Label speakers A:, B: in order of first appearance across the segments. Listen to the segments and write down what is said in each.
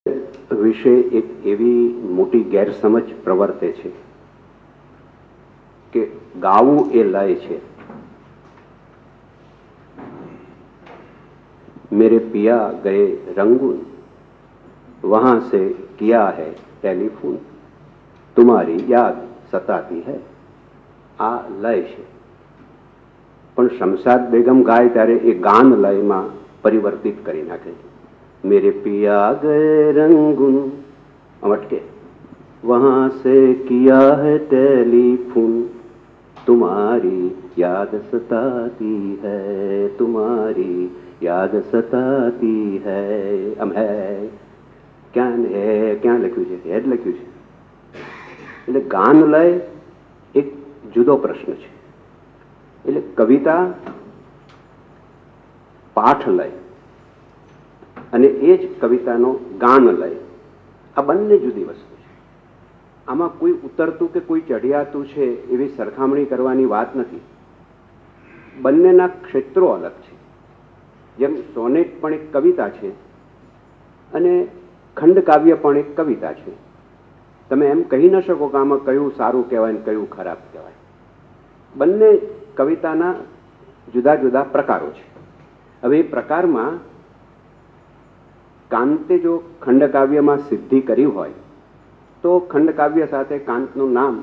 A: વિશે એક એવી મોટી ગેરસમજ પ્રવર્તે છે કે ગાવું એ લય છે. मेरे पिया गए रंगून, वहां से किया है टेलीफोन, तुम्हारी याद सताती है. आ लय છે. પણ શમશાદ બેગમ ગાય ત્યારે એ ગાન લયમાં પરિવર્તિત કરી નાખે છે. मेरे पिया गए रंगून अटके, वहां से किया है टेलीफोन, तुम्हारी याद सताती है, तुम्हारी याद सताती है. આમ હે ક્યાં લખ્યું છે? હેડ લખ્યું છે. એટલે ગાન લય એક જુદો પ્રશ્ન છે. એટલે કવિતા પાઠ લય અને એ જ કવિતાનો ગાન લય, આ બંને જુદી વસ્તુ છે. આમાં કોઈ ઉતરતું કે કોઈ ચઢિયાતું છે એવી સરખામણી કરવાની વાત નથી. બંનેના ક્ષેત્રો અલગ છે. જેમ સોનેટ પણ એક કવિતા છે અને ખંડકાવ્ય પણ એક કવિતા છે. તમે એમ કહી ન શકો કે આમાં કયું સારું કહેવાય ને કયું ખરાબ કહેવાય. બંને કવિતાના જુદા જુદા પ્રકારો છે. હવે એ પ્રકારમાં કાંતે જો ખંડકાવ્યમાં સિદ્ધિ કરી હોય તો ખંડકાવ્ય સાથે કાંતનું નામ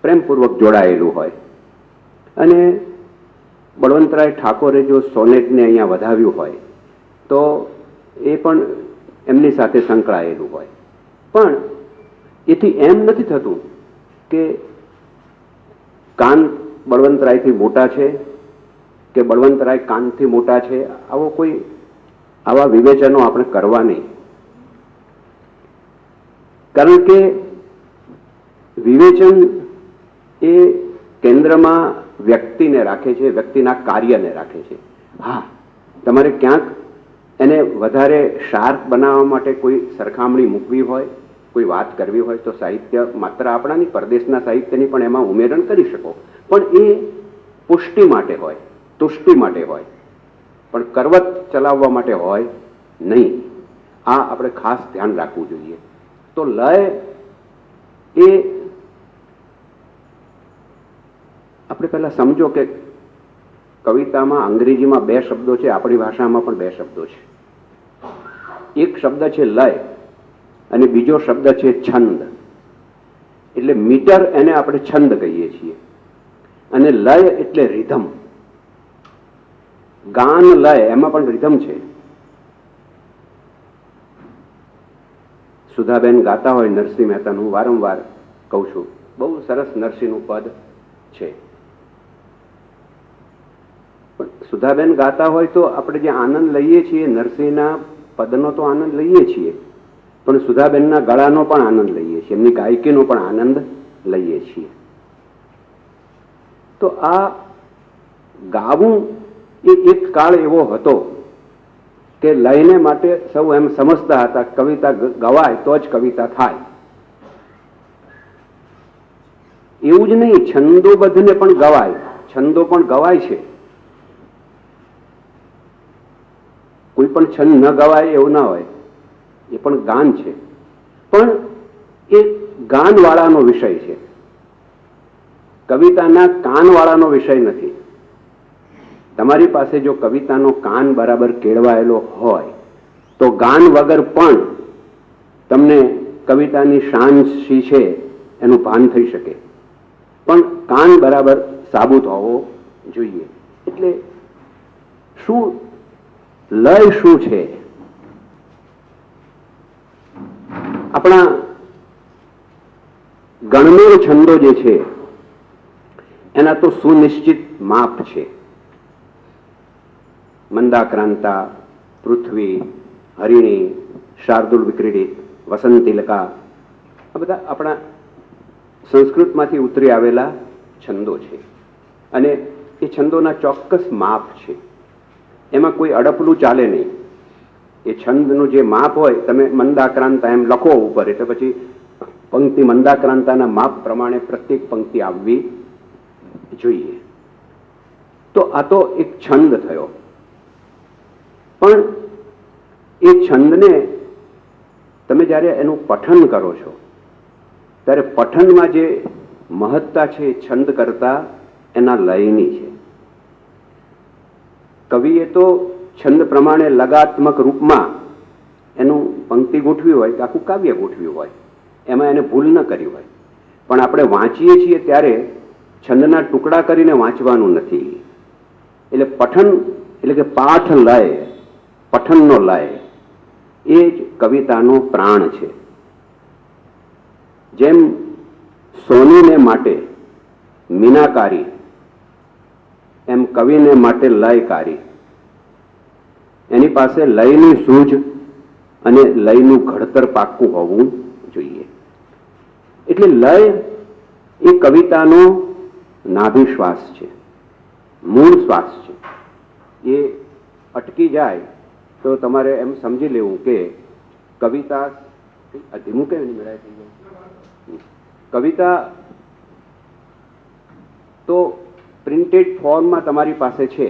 A: પ્રેમપૂર્વક જોડાયેલું હોય, અને બળવંતરાય ઠાકોરે જો સોનેટને અહીંયા વધાવ્યું હોય તો એ પણ એમની સાથે સંકળાયેલું હોય. પણ એથી એમ નથી થતું કે કાંત બળવંતરાયથી મોટા છે કે બળવંતરાય કાંતથી મોટા છે. આવા વિવેચનો આપણે કરવા નહીં. કારણ કે વિવેચન એ કેન્દ્રમાં વ્યક્તિને રાખે છે, વ્યક્તિના કાર્યને રાખે છે. હા, તમારે ક્યાંક એને વધારે શાર્પ બનાવવા માટે કોઈ સરખામણી મૂકવી હોય, કોઈ વાત કરવી હોય તો સાહિત્ય માત્ર આપણાની પરદેશના સાહિત્યની પણ એમાં ઉમેરણ કરી શકો, પણ એ પુષ્ટિ માટે હોય, તુષ્ટિ માટે હોય, પણ કરવત ચલાવવા માટે હોય નહીં. આ આપણે ખાસ ધ્યાન રાખવું જોઈએ. તો લય એ આપણે પહેલા સમજો કે કવિતામાં અંગ્રેજીમાં બે શબ્દો છે, આપણી ભાષામાં પણ બે શબ્દો છે. એક શબ્દ છે લય અને બીજો શબ્દ છે છંદ. એટલે મીટર એને આપણે છંદ કહીએ છીએ અને લય એટલે રિધમ. ગાન લય એમાં પણ રિધમ છે. સુધાબેન ગાતા હોય નરસિંહ મહેતાનું, વારંવાર કહું છું, બહુ સરસ નરસિંહનું પદ છે. પણ સુધાબેન ગાતા હોય તો આપણે જે આનંદ લઈએ છીએ નરસિંહના પદનો તો આનંદ લઈએ છીએ, પણ સુધાબેનના ગળાનો પણ આનંદ લઈએ છીએ, એમની ગાયકીનો પણ આનંદ લઈએ છીએ. તો આ ગાવું એ એક કાળ એવો હતો કે લયને માટે સૌ એમ સમજતા હતા કવિતા ગવાય તો જ કવિતા થાય. એવું જ નહીં, છંદોબદ્ધને પણ ગવાય, છંદો પણ ગવાય છે. કોઈ પણ છંદ ન ગવાય એવું ના હોય, એ પણ ગાન છે. પણ એ ગાનવાળાનો વિષય છે, કવિતાના કાનવાળાનો વિષય નથી. તમારી પાસે જો કવિતાનો કાન બરાબર કેળવાયેલો હોય તો ગાન વગર પણ તમને કવિતાની શાન શી છે એનું ભાન થઈ શકે, પણ કાન બરાબર સાબુત હોવો જોઈએ. એટલે શું લય શું છે? આપણા ગણમેળ છંદો જે છે એના તો સુનિશ્ચિત માપ છે. મંદાક્રાંતા, પૃથ્વી, હરિણી, શાર્દુલ વિક્રીડિત, વસંતિલકા, આ બધા આપણા સંસ્કૃતમાંથી ઉતરી આવેલા છંદો છે અને એ છંદોના ચોક્કસ માપ છે. એમાં કોઈ અડપલું ચાલે નહીં. એ છંદનું જે માપ હોય, તમે મંદાક્રાંતા એમ લખો ઉપર, એટલે પછી પંક્તિ મંદાક્રાંતાના માપ પ્રમાણે પ્રત્યેક પંક્તિ આવવી જોઈએ. તો આ તો એક છંદ થયો. પણ એ છંદને તમે જ્યારે એનું પઠન કરો છો ત્યારે પઠનમાં જે મહત્તા છે એ છંદ કરતા એના લયની છે. કવિએ તો છંદ પ્રમાણે લગાત્મક રૂપમાં એનું પંક્તિ ગોઠવી હોય કે આખું કાવ્ય ગોઠવ્યું હોય, એમાં એને ભૂલ ન કરી હોય, પણ આપણે વાંચીએ છીએ ત્યારે છંદના ટુકડા કરીને વાંચવાનું નથી. એટલે પઠન એટલે કે પાઠ લય, પઠનનો લય એ જ કવિતાનો પ્રાણ છે. જેમ સોનીને માટે મીનાકારી, એમ કવિને માટે લયકારી. એની પાસે લયની સૂઝ અને લયનું ઘડતર પાક્કું હોવું જોઈએ. એટલે લય એ કવિતાનો નાભિશ્વાસ છે, મૂળ શ્વાસ છે. એ અટકી જાય તો તમારે એમ સમજી લેવું કે કવિતા ધીમું કેમ નહીં મેળાય થઈ જાય. કવિતા તો પ્રિન્ટેડ ફોર્મમાં તમારી પાસે છે,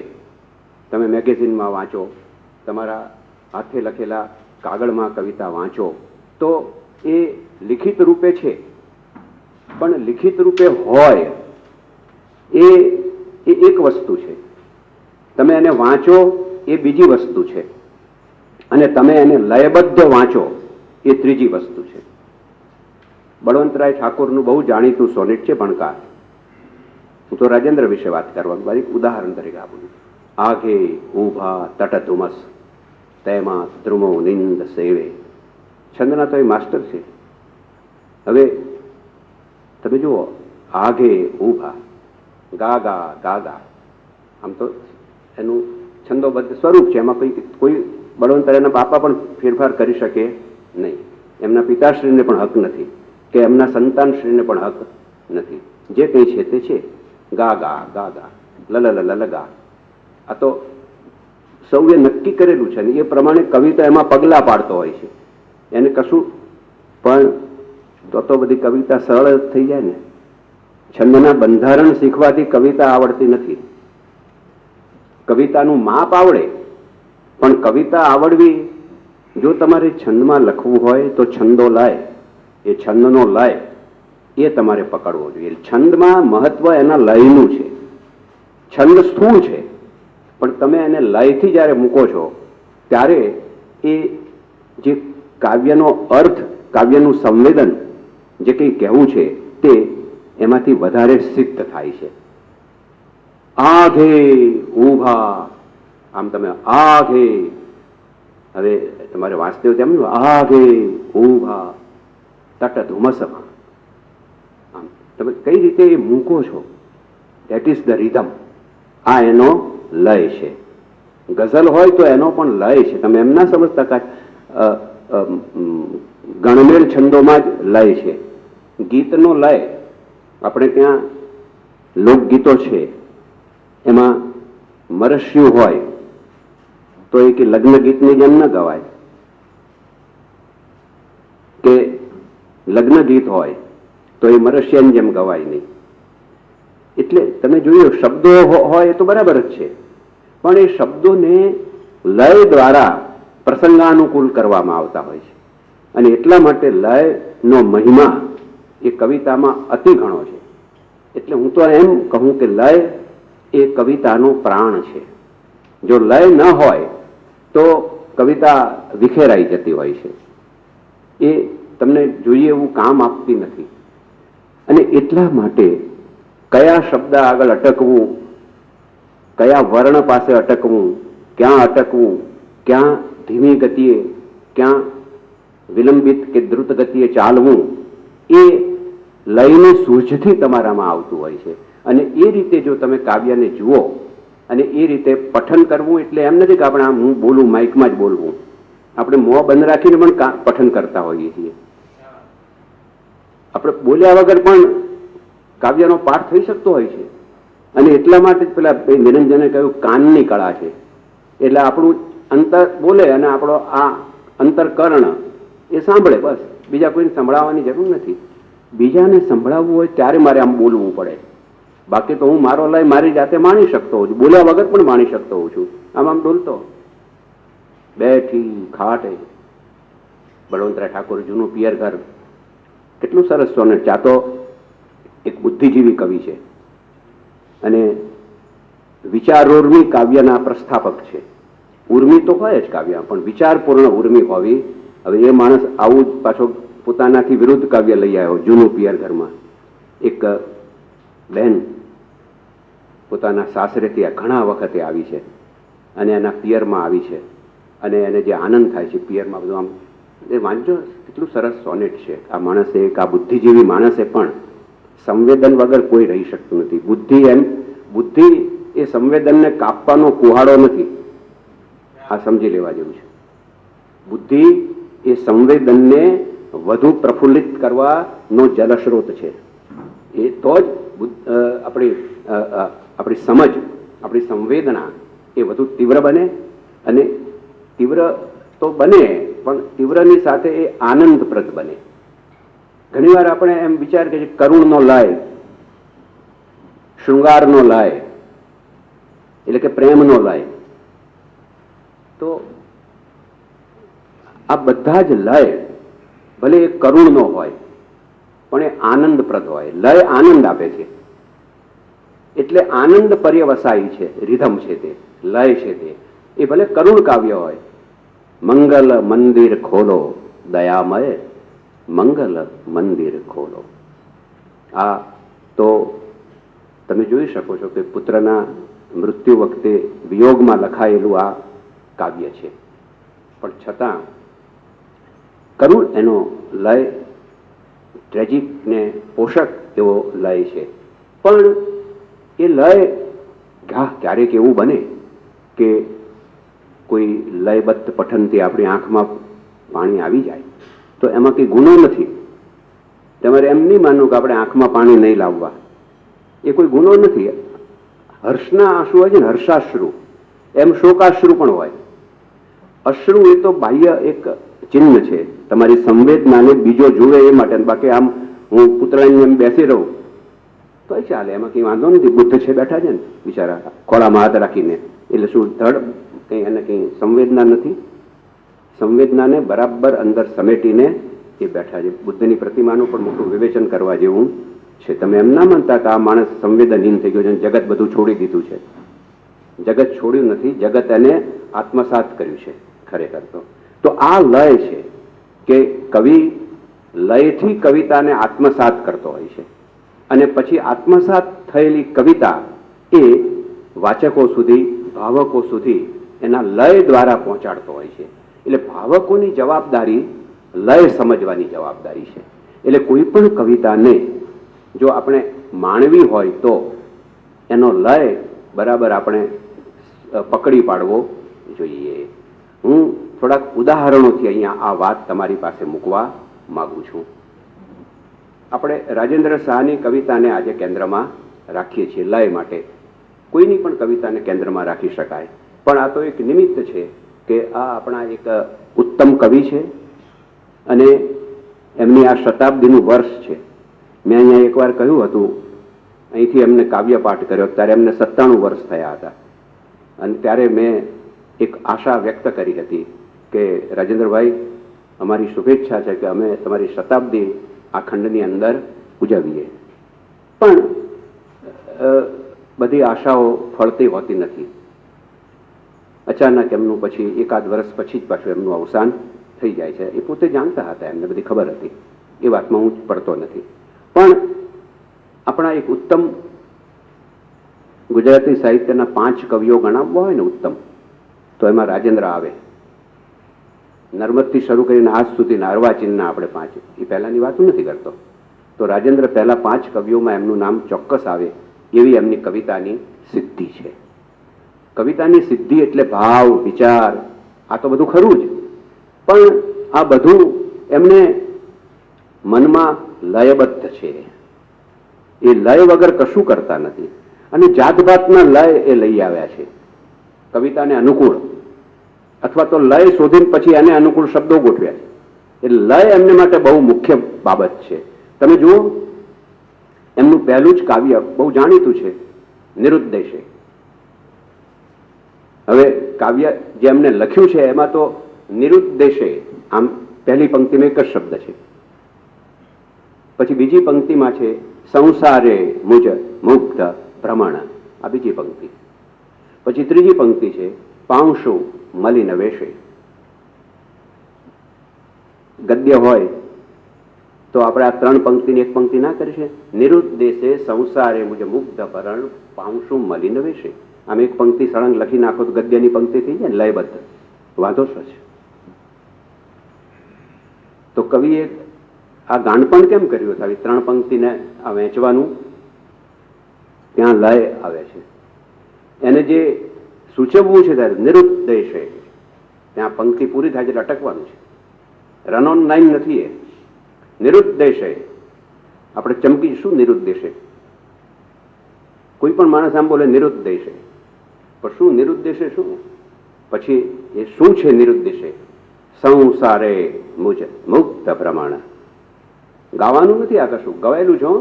A: તમે મેગેઝિનમાં વાંચો, તમારા હાથે લખેલા કાગળમાં કવિતા વાંચો તો એ લિખિત રૂપે છે. પણ લિખિત રૂપે હોય એ એક વસ્તુ છે, તમે એને વાંચો એ બીજી વસ્તુ છે, અને તમે એને લયબદ્ધ વાંચો એ ત્રીજી વસ્તુ છે. બળવંતરાય ઠાકોરનું બહુ જાણીતું સોનેટ છે ભણકાર. હું તો રાજેન્દ્ર વિશે વાત કરવાનું મારી ઉદાહરણ તરીકે આપું. આઘે ઊભા તટ ધુમસ તેમાં દ્રુમો નિંદ સેવે. છંદના તો એ માસ્ટર છે. હવે તમે જુઓ, આઘે ઊભા, ગા ગા ગા ગા, આમ તો એનું છંદોબદ્ધ સ્વરૂપ છે, એમાં કોઈ બળવંતરાયના બાપા પણ ફેરફાર કરી શકે નહીં, એમના પિતાશ્રીને પણ હક નથી કે એમના સંતાનશ્રીને પણ હક નથી. જે કંઈ છે તે છે. ગા ગા ગા ગા, લલ લલ ગા. આ તો સૌએ નક્કી કરેલું છે ને એ પ્રમાણે કવિતા એમાં પગલાં પાડતો હોય છે. એને કશું પણ તો બધી કવિતા સરળ થઈ જાય ને. છંદના બંધારણ શીખવાથી કવિતા આવડતી નથી. કવિતાનું માપ આવડે, પણ કવિતા આવડવી જો તમારે છંદમાં લખવું હોય તો છંદો લય, એ છંદનો લય એ તમારે પકડવો જોઈએ. છંદમાં મહત્વ એના લયનું છે. છંદ સ્થૂળ છે, પણ તમે એને લયથી જ્યારે મૂકો છો ત્યારે એ જે કાવ્યનો અર્થ, કાવ્યનું સંવેદન જે કંઈ કહેવું છે તે એમાંથી વધારે સિદ્ધ થાય છે. આઘે ઊભા, આમ તમે આઘે, હવે તમારે વાંચતે હોય તેમ આઘે ઊભા તટ ધુમસમાં, આમ તમે કઈ રીતે મૂકો છો, ધેટ ઇઝ ધ રિધમ. આ એનો લય છે. ગઝલ હોય તો એનો પણ લય છે. તમે એમ ના સમજતા કે ગણમેળ છંદોમાં જ લય છે. ગીતનો લય, આપણે ત્યાં લોકગીતો છે એમાં મરસ્યું હોય તો એ કે લગ્ન ગીતની જેમ ન ગવાય, કે લગ્ન ગીત હોય તો એ મરસ્યાની જેમ ગવાય નહીં. એટલે તમે જોયું શબ્દો હોય એ તો બરાબર જ છે, પણ એ શબ્દોને લય દ્વારા પ્રસંગાનુકૂળ કરવામાં આવતા હોય છે. અને એટલા માટે લયનો મહિમા એ કવિતામાં અતિ ઘણો છે. એટલે હું તો એમ કહું કે લય એ કવિતાનો પ્રાણ છે. જો લય ન હોય તો કવિતા વિખેરાઈ જતી હોય છે, એ તમને જોઈએ એવું કામ આપતી નથી. અને એટલા માટે કયા શબ્દ આગળ અટકવું, કયા વર્ણ પાસે અટકવું, ક્યાં અટકવું, ક્યાં ધીમી ગતિએ, ક્યાં વિલંબિત કે દ્રુત ગતિએ ચાલવું, એ લયની સૂઝથી તમારામાં આવતું હોય છે. અને એ રીતે જો તમે કાવ્યને જુઓ અને એ રીતે પઠન કરવું, એટલે એમ નથી કે આપણે હું બોલું માઇકમાં જ બોલવું. આપણે મોં બંધ રાખીને પણ પઠન કરતા હોઈએ છીએ. આપણે બોલ્યા વગર પણ કાવ્યનો પાઠ થઈ શકતો હોય છે. અને એટલા માટે જ પેલા નિરંજને કહ્યું કાનની કળા છે. એટલે આપણું અંતર બોલે અને આપણો આ અંતરકર્ણ એ સાંભળે, બસ. બીજા કોઈને સંભળાવવાની જરૂર નથી. બીજાને સંભળાવવું હોય ત્યારે મારે આમ બોલવું પડે. બાકી તો હું મારો લય મારી જાતે માણી શકતો હોઉં છું, બોલ્યા વગર પણ માણી શકતો હોઉં છું. આમ આમ ડોલતો બેઠી ખાટે બળવંતરાય ઠાકોર, જૂનું પિયર ઘર, કેટલું સરસ સોનેટ છે. આ તો એક બુદ્ધિજીવી કવિ છે અને વિચારોર્મી કાવ્યના પ્રસ્થાપક છે. ઉર્મી તો હોય જ કાવ્ય, પણ વિચારપૂર્ણ ઉર્મી હોવી. હવે એ માણસ આવું જ પાછો પોતાનાથી વિરુદ્ધ કાવ્ય લઈ આવ્યો. જૂનું પિયર ઘરમાં એક બહેન પોતાના સાસરેથી ઘણા વખતે આવી છે અને એના પિયરમાં આવી છે અને એને જે આનંદ થાય છે પિયરમાં, બધું આમ એ વાંચો, કેટલું સરસ સોનેટ છે. આ માણસે, આ બુદ્ધિજીવી માણસે પણ સંવેદન વગર કોઈ રહી શકતું નથી. બુદ્ધિ એ સંવેદનને કાપવાનો કુહાડો નથી, આ સમજી લેવા જેવું છે. બુદ્ધિ એ સંવેદનને વધુ પ્રફુલ્લિત કરવાનો જલસ્રોત છે. એ તો જ આપણી સમજ, આપણી સંવેદના એ વધુ તીવ્ર બને. અને તીવ્ર તો બને, પણ તીવ્રની સાથે એ આનંદપ્રદ બને. ઘણીવાર આપણે એમ વિચાર કરીએ કરુણનો લય, શૃંગારનો લય, એટલે કે પ્રેમનો લય. તો આ બધા જ લય ભલે એ કરુણનો હોય પણ એ આનંદપ્રદ હોય. લય આનંદ આપે છે, એટલે આનંદ પર્યવસાયી છે. રિધમ છે તે, લય છે તે. એ ભલે કરુણ કાવ્ય હોય. મંગલ મંદિર ખોલો દયામય, મંગલ મંદિર ખોલો. આ તો તમે જોઈ શકો છો કે પુત્રના મૃત્યુ વખતે વિયોગમાં લખાયેલું આ કાવ્ય છે, પણ છતાં કરુણ એનો લય, ટ્રેજિક ને પોષક એવો લય છે. પણ એ લય ક્યારેક એવું બને કે કોઈ લયબદ્ધ પઠનથી આપણી આંખમાં પાણી આવી જાય તો એમાં કંઈ ગુનો નથી. તમારે એમ નહીં માનવું કે આપણે આંખમાં પાણી નહીં લાવવા, એ કોઈ ગુનો નથી. હર્ષના આંસુ હોય છે ને, હર્ષાશ્રુ, એમ શોકાશ્રુ પણ હોય. અશ્રુ એ તો બાહ્ય એક ચિહ્ન છે તમારી સંવેદનાને બીજો જુએ એ માટે. બાકી આમ હું પુતળાની એમ બેસી રહું તો ચાલે, એમાં કંઈ વાંધો નથી. બુદ્ધ છે બેઠા છે ને બિચારા ખોળામાં હાથ રાખીને, એટલે શું ધડ કંઈ એને કંઈ સંવેદના નથી. સંવેદનાને બરાબર અંદર સમેટીને એ બેઠા છે. બુદ્ધની પ્રતિમાનું પણ મોટું વિવેચન કરવા જેવું છે. તમે એમ ના માનતા કે આ માણસ સંવેદનહીન થઈ ગયો છે, જગત બધું છોડી દીધું છે. જગત છોડ્યું નથી, જગત એને આત્મસાત કર્યું છે ખરેખર તો આ લય છે કે કવિ લયથી કવિતાને આત્મસાત કરતો હોય છે અને પછી આત્મસાત થયેલી કવિતા એ વાચકો સુધી, ભાવકો સુધી એના લય દ્વારા પહોંચાડતો હોય છે. એટલે ભાવકોની જવાબદારી લય સમજવાની જવાબદારી છે. એટલે કોઈ પણ કવિતાને જો આપણે માણવી હોય તો એનો લય બરાબર આપણે પકડી પાડવો જોઈએ. હું થોડાક ઉદાહરણોથી અહીંયા આ વાત તમારી પાસે મૂકવા માગું છું. આપણે રાજેન્દ્ર શાહની કવિતાને આજે કેન્દ્રમાં રાખીએ છીએ લય માટે. કોઈની પણ કવિતાને કેન્દ્રમાં રાખી શકાય, પણ આ તો એક નિમિત્ત છે કે આ આપણા એક ઉત્તમ કવિ છે અને એમની આ શતાબ્દીનું વર્ષ છે. મેં અહીંયા એકવાર કહ્યું હતું, અહીંથી એમને કાવ્યપાઠ કર્યો ત્યારે એમને 97 વર્ષ થયા હતા અને ત્યારે મેં એક આશા વ્યક્ત કરી હતી કે રાજેન્દ્રભાઈ, અમારી શુભેચ્છા છે કે અમે તમારી શતાબ્દી આ ખંડની અંદર ઉજવીએ. પણ બધી આશાઓ ફળતી હોતી નથી. અચાનક એમનું પછી એકાદ વર્ષ પછી જ પાછું એમનું અવસાન થઈ જાય છે. એ પોતે જાણતા હતા, એમને બધી ખબર હતી, એ વાતમાં હું પડતો નથી. પણ આપણા એક ઉત્તમ ગુજરાતી સાહિત્યના 5 કવિઓ ગણાવવા હોય ને ઉત્તમ, તો એમાં રાજેન્દ્ર આવે. નર્મદથી શરૂ કરીને આજ સુધીના અર્વાચીનના આપણે 5, એ પહેલાની વાત નથી કરતો. તો રાજેન્દ્ર પહેલા 5 કવિઓમાં એમનું નામ ચોક્કસ આવે એવી એમની કવિતાની સિદ્ધિ છે. કવિતાની સિદ્ધિ એટલે ભાવ, વિચાર, આ તો બધું ખરું જ, પણ આ બધું એમને મનમાં લયબદ્ધ છે. એ લય વગર કશું કરતા નથી અને જાતભાતના લય એ લઈ આવ્યા છે કવિતાને અનુકૂળ, અથવા તો લય શોધીને પછી એને અનુકૂળ શબ્દો ગોઠવ્યા છે. એટલે લય એમને માટે બહુ મુખ્ય બાબત છે. તમે જુઓ, એમનું પહેલું જ કાવ્ય બહુ જાણીતું છે, નિરુદ્દેશે. હવે કાવ્ય જે એમને લખ્યું છે એમાં તો નિરુદ્દેશે, આમ પહેલી પંક્તિમાં એક જ શબ્દ છે. પછી બીજી પંક્તિમાં છે સંસારે મુજ મુગ્ધ ભ્રમણ, આ બીજી પંક્તિ. પછી ત્રીજી પંક્તિ છે પાંશુ મલિન વેશે. ગદ્ય હોય તો આપણે આ ત્રણ પંક્તિની એક પંક્તિ ના કરી છે, નિરુદ્દેશે સંસારે મુજ મુગ્ધ ભરણ પાંશુ મલિન વેશે. આમ એક પંક્તિ સળંગ લખી નાખો તો ગદ્યની પંક્તિ થઈ જાય ને લયબદ્ધ. વાંધો શું છે? તો કવિએ આ ગાણપણ કેમ કર્યું? આવી ત્રણ પંક્તિને આ વહેંચવાનું, ત્યાં લય આવે છે. એને જે સૂચવવું છે ત્યારે નિરુદ્દેશે, ત્યાં પંક્તિ પૂરી થાય એટલે અટકવાનું છે. રન ઓન લાઈન નથી એ. નિરુદ્દેશે આપણે ચમકી શું નિરુદ્દેશે? કોઈ પણ માણસ આમ બોલે નિરુદ્દેશે, પણ શું નિરુદ્દેશે શું? પછી એ શું છે નિરુદ્દેશે? સંસારે મુજ મુક્ત પ્રમાણ. ગાવાનું નથી, આ કશું ગવાયેલું છો.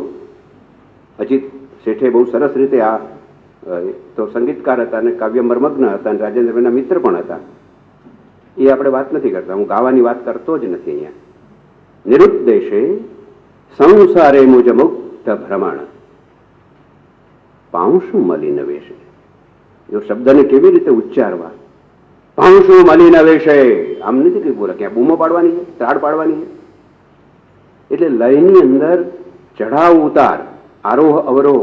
A: અજીત શેઠે બહુ સરસ રીતે આ તો સંગીતકાર હતા અને કાવ્ય મર્મજ્ઞ હતા અને રાજેન્દ્રભાઈના મિત્ર પણ હતા. એ આપણે વાત નથી કરતા, હું ગાવાની વાત કરતો જ નથી અહીંયા. નિરુદ્દેશે સંસારે મુજ મુક્ત ભ્રમણ પાંશુ મલિન વેશે. એ શબ્દને કેવી રીતે ઉચ્ચારવા? પાંશુ મલિન વેશે. આમ નથી કઈ બોલે ક્યાં બૂમો પાડવાની છે, ત્રાડ પાડવાની છે. એટલે લયની અંદર ચઢાવ ઉતાર, આરોહ અવરોહ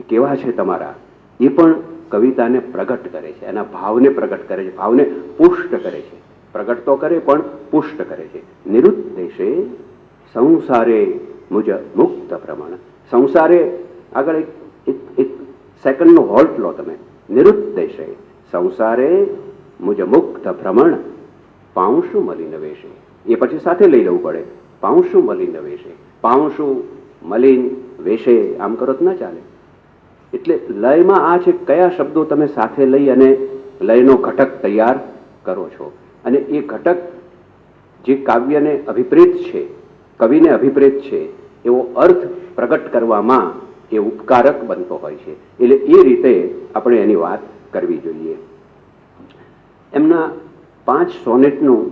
A: કેવા છે તમારા, એ પણ કવિતાને પ્રગટ કરે છે, એના ભાવને પ્રગટ કરે છે, ભાવને પુષ્ટ કરે છે. પ્રગટ તો કરે પણ પુષ્ટ કરે છે. નિરુદ્દેશે સંસારે મુજ મુક્ત પ્રમાણ. સંસારે આગળ એક સેકન્ડનો હોલ્ટ લો તમે. નિરુદ્દેશે સંસારે મુજ મુક્ત ભ્રમણ પાંશુ મલિન વેશે. એ પછી સાથે લઈ લેવું પડે. પાંશુ મલિન વેશે, પાંશુ મલિન વેશે આમ કરો તો ના ચાલે. એટલે લયમાં આ છે કયા શબ્દો તમે સાથે લઈ અને લયનો ઘટક તૈયાર કરો છો. અને એ ઘટક જે કાવ્યને અભિપ્રેત છે, કવિને અભિપ્રેત છે, એવો અર્થ પ્રગટ કરવામાં એ ઉપકારક બનતો હોય છે. એટલે એ રીતે આપણે એની વાત કરવી જોઈએ. એમના 5 સોનેટનું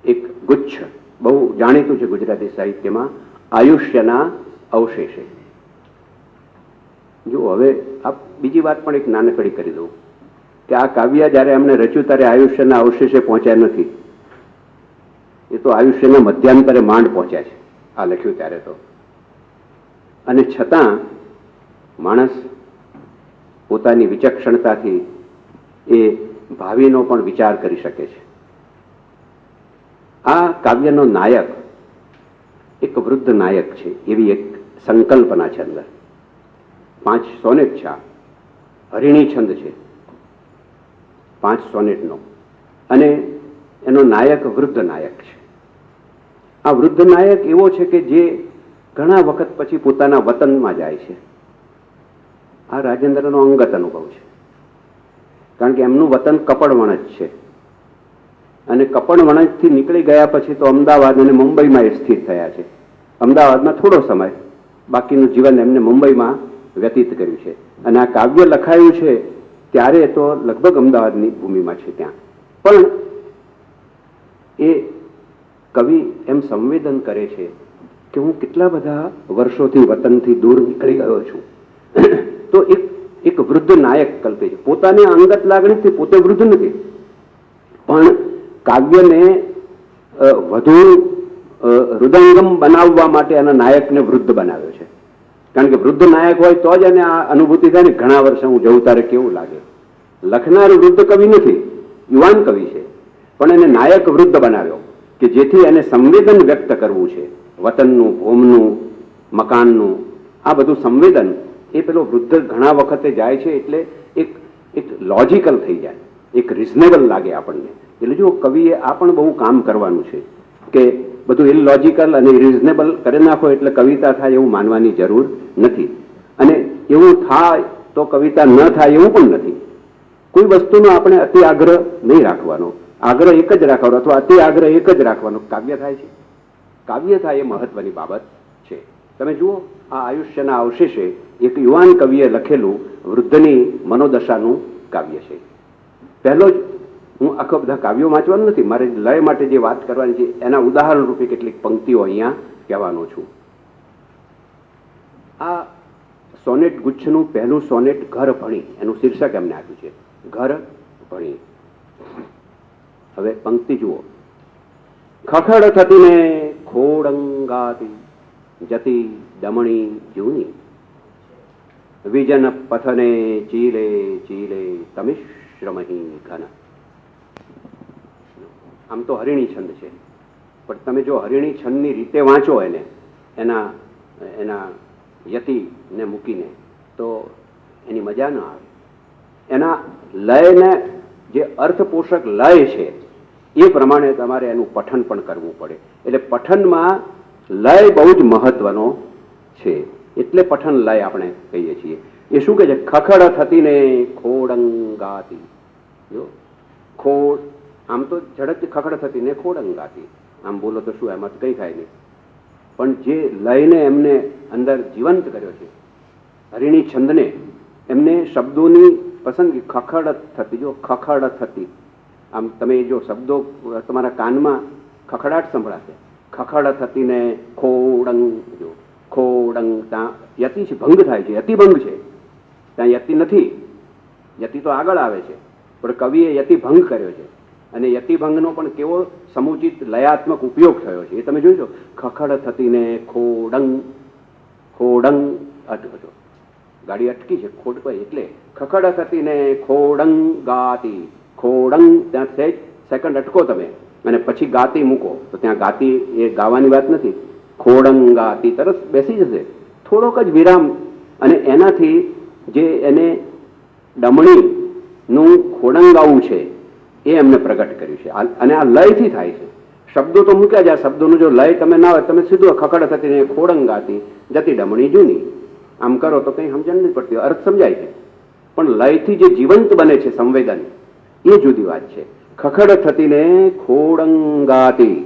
A: એક ગુચ્છ બહુ જાણીતું છે ગુજરાતી સાહિત્યમાં, આયુષ્યના અવશેષે. જો હવે આ બીજી વાત પણ એક નાનકડી કરી દઉં કે આ કાવ્ય જ્યારે એમને રચ્યું ત્યારે આયુષ્યના અવશેષે પહોંચ્યા નથી. એ તો આયુષ્યના મધ્યાંતરે માંડ પહોંચ્યા છે આ લખ્યું ત્યારે તો. અને છતાં માણસ પોતાની વિચક્ષણતાથી એ ભાવિનો પણ વિચાર કરી શકે છે. આ કાવ્યનો નાયક એક વૃદ્ધ નાયક છે, એવી એક સંકલ્પના છે અંદર. 5 સોનેટ છે, હરિણી છંદ છે 5 સોનેટનો, અને એનો નાયક વૃદ્ધ નાયક છે. આ વૃદ્ધ નાયક એવો છે કે જે ઘણા વખત પછી પોતાના વતનમાં જાય છે. આ રાજેન્દ્રનો અંગત અનુભવ છે, કારણ કે એમનું વતન કપડવણજ છે અને કપડવણજથી નીકળી ગયા પછી તો અમદાવાદ અને મુંબઈમાં એ સ્થિત થયા છે. અમદાવાદમાં થોડો સમય, બાકીનું જીવન એમને મુંબઈમાં વ્યતીત કર્યું છે. અને આ કાવ્ય લખાયું છે ત્યારે તો લગભગ અમદાવાદની ભૂમિમાં છે ત્યાં. પણ એ કવિ એમ સંવેદન કરે છે કે હું કેટલા બધા વર્ષોથી વતનથી દૂર નીકળી ગયો છું. તો એક વૃદ્ધ નાયક કલ્પે છે. પોતાની અંગત લાગણીથી પોતે વૃદ્ધ નથી, પણ કાવ્યને વધુ હૃદયંગમ બનાવવા માટે એના નાયકને વૃદ્ધ બનાવ્યો છે. કારણ કે વૃદ્ધ નાયક હોય તો જ એને આ અનુભૂતિ થાય ને ઘણા વર્ષે હું જવું તારે કેવું લાગે. લખનાર વૃદ્ધ કવિ નથી, યુવાન કવિ છે, પણ એને નાયક વૃદ્ધ બનાવ્યો કે જેથી એને સંવેદન વ્યક્ત કરવું છે. વતનનું, ભૂમનું, મકાનનું, આ બધું સંવેદન એ પેલો વૃદ્ધ ઘણા વખતે જાય છે એટલે એક લોજિકલ થઈ જાય, એક રિઝનેબલ લાગે આપણને. એટલે જો કવિએ આ પણ બહુ કામ કરવાનું છે કે બધું ઇલોજિકલ અને રિઝનેબલ કરી નાખો એટલે કવિતા થાય એવું માનવાની જરૂર નથી. અને એવું થાય તો કવિતા ન થાય એવું પણ નથી. કોઈ વસ્તુનો આપણે અતિ આગ્રહ નહીં રાખવાનો, આગ્રહ એક જ રાખવાનો અથવા અતિ આગ્રહ એક જ રાખવાનો. કાવ્ય થાય છે, કાવ્ય થાય એ મહત્વની બાબત છે. તમે જુઓ આ આયુષ્યના અવશેષે એક યુવાન કવિએ લખેલું વૃદ્ધની મનોદશાનું કાવ્ય છે. પહેલો જ હું આખા બધા કાવ્યો વાંચવાનું નથી, મારે લય માટે જે વાત કરવાની છે એના ઉદાહરણ રૂપે કેટલીક પંક્તિઓ અહીંયા કહેવાનો છું. આ સોનેટ ગુચ્છનું પહેલું સોનેટ ઘર ભણી, એનું શીર્ષક એમને આપ્યું છે ઘર ભણી. હવે પંક્તિ જુઓ. ખખડ થતીને ખોડંગાતી જતી દમણી જૂની, વિજન પથને ચીલે ચીલે તમિશ્રમહી ઘન. આમ તો હરિણી છંદ છે, પણ તમે જો હરિણી છંદની રીતે વાંચો એને એના યતિને મૂકીને તો એની મજા ન આવે. એના લયને જે અર્થપોષક લય છે એ પ્રમાણે તમારે એનું પઠન પણ કરવું પડે. એટલે પઠનમાં લય બહુ જ મહત્વનો છે, એટલે પઠન લય આપણે કહીએ છીએ. એ શું કહે છે? ખખડ થતીને ખોડંગાતી. જો ખોડ, આમ તો ઝડપથી ખખડ થતીને ખોડંગાતી, આમ બોલો તો શું, એમાં કંઈ થાય નહીં. પણ જે લયને એમને અંદર જીવંત કર્યો છે, હરિણી છંદને એમને શબ્દોની પસંદગી ખખડ થતી. જો ખખડ થતી, આમ તમે જો શબ્દો તમારા કાનમાં ખખડાટ સંભળાશે. ખખડ થતીને ખોડંગ. જો ખોડંગ, ત્યાં યતિ છે, ભંગ થાય છે, યતિભંગ છે. ત્યાં યતિ નથી, યતિ તો આગળ આવે છે, પણ કવિએ યતિ ભંગ કર્યો છે. અને યતિભંગનો પણ કેવો સમુચિત લયાત્મક ઉપયોગ થયો છે એ તમે જોઈજો. ખખડ થતીને ખોડંગ. ખોડંગ અટકજો, ગાડી અટકી છે ખોડ પર, એટલે ખખડ થતીને ખોડંગ ગાતી. ખોડંગ, ત્યાં સહેજ સેકન્ડ અટકો તમે અને પછી ગાતી મૂકો, તો ત્યાં ગાતી એ ગાવાની વાત નથી. ખોડંગ ગાતી તરત બેસી જશે, થોડોક જ વિરામ. અને એનાથી જે એને ડમણીનું ખોડંગાવું છે એ એમને પ્રગટ કર્યું છે. અને આ લયથી થાય છે. શબ્દો તો મૂક્યા જાય, શબ્દોનો જો લય તમે ના હોય, તમે સીધું ખખડ થતી ખોડંગાતી જતી ડમણી જૂની, આમ કરો તો કંઈ સમજણ નહીં પડતી, અર્થ સમજાય છે. પણ લયથી જે જીવંત બને છે સંવેદન, એ જુદી વાત છે. ખખડ થતીને ખોડંગાતી,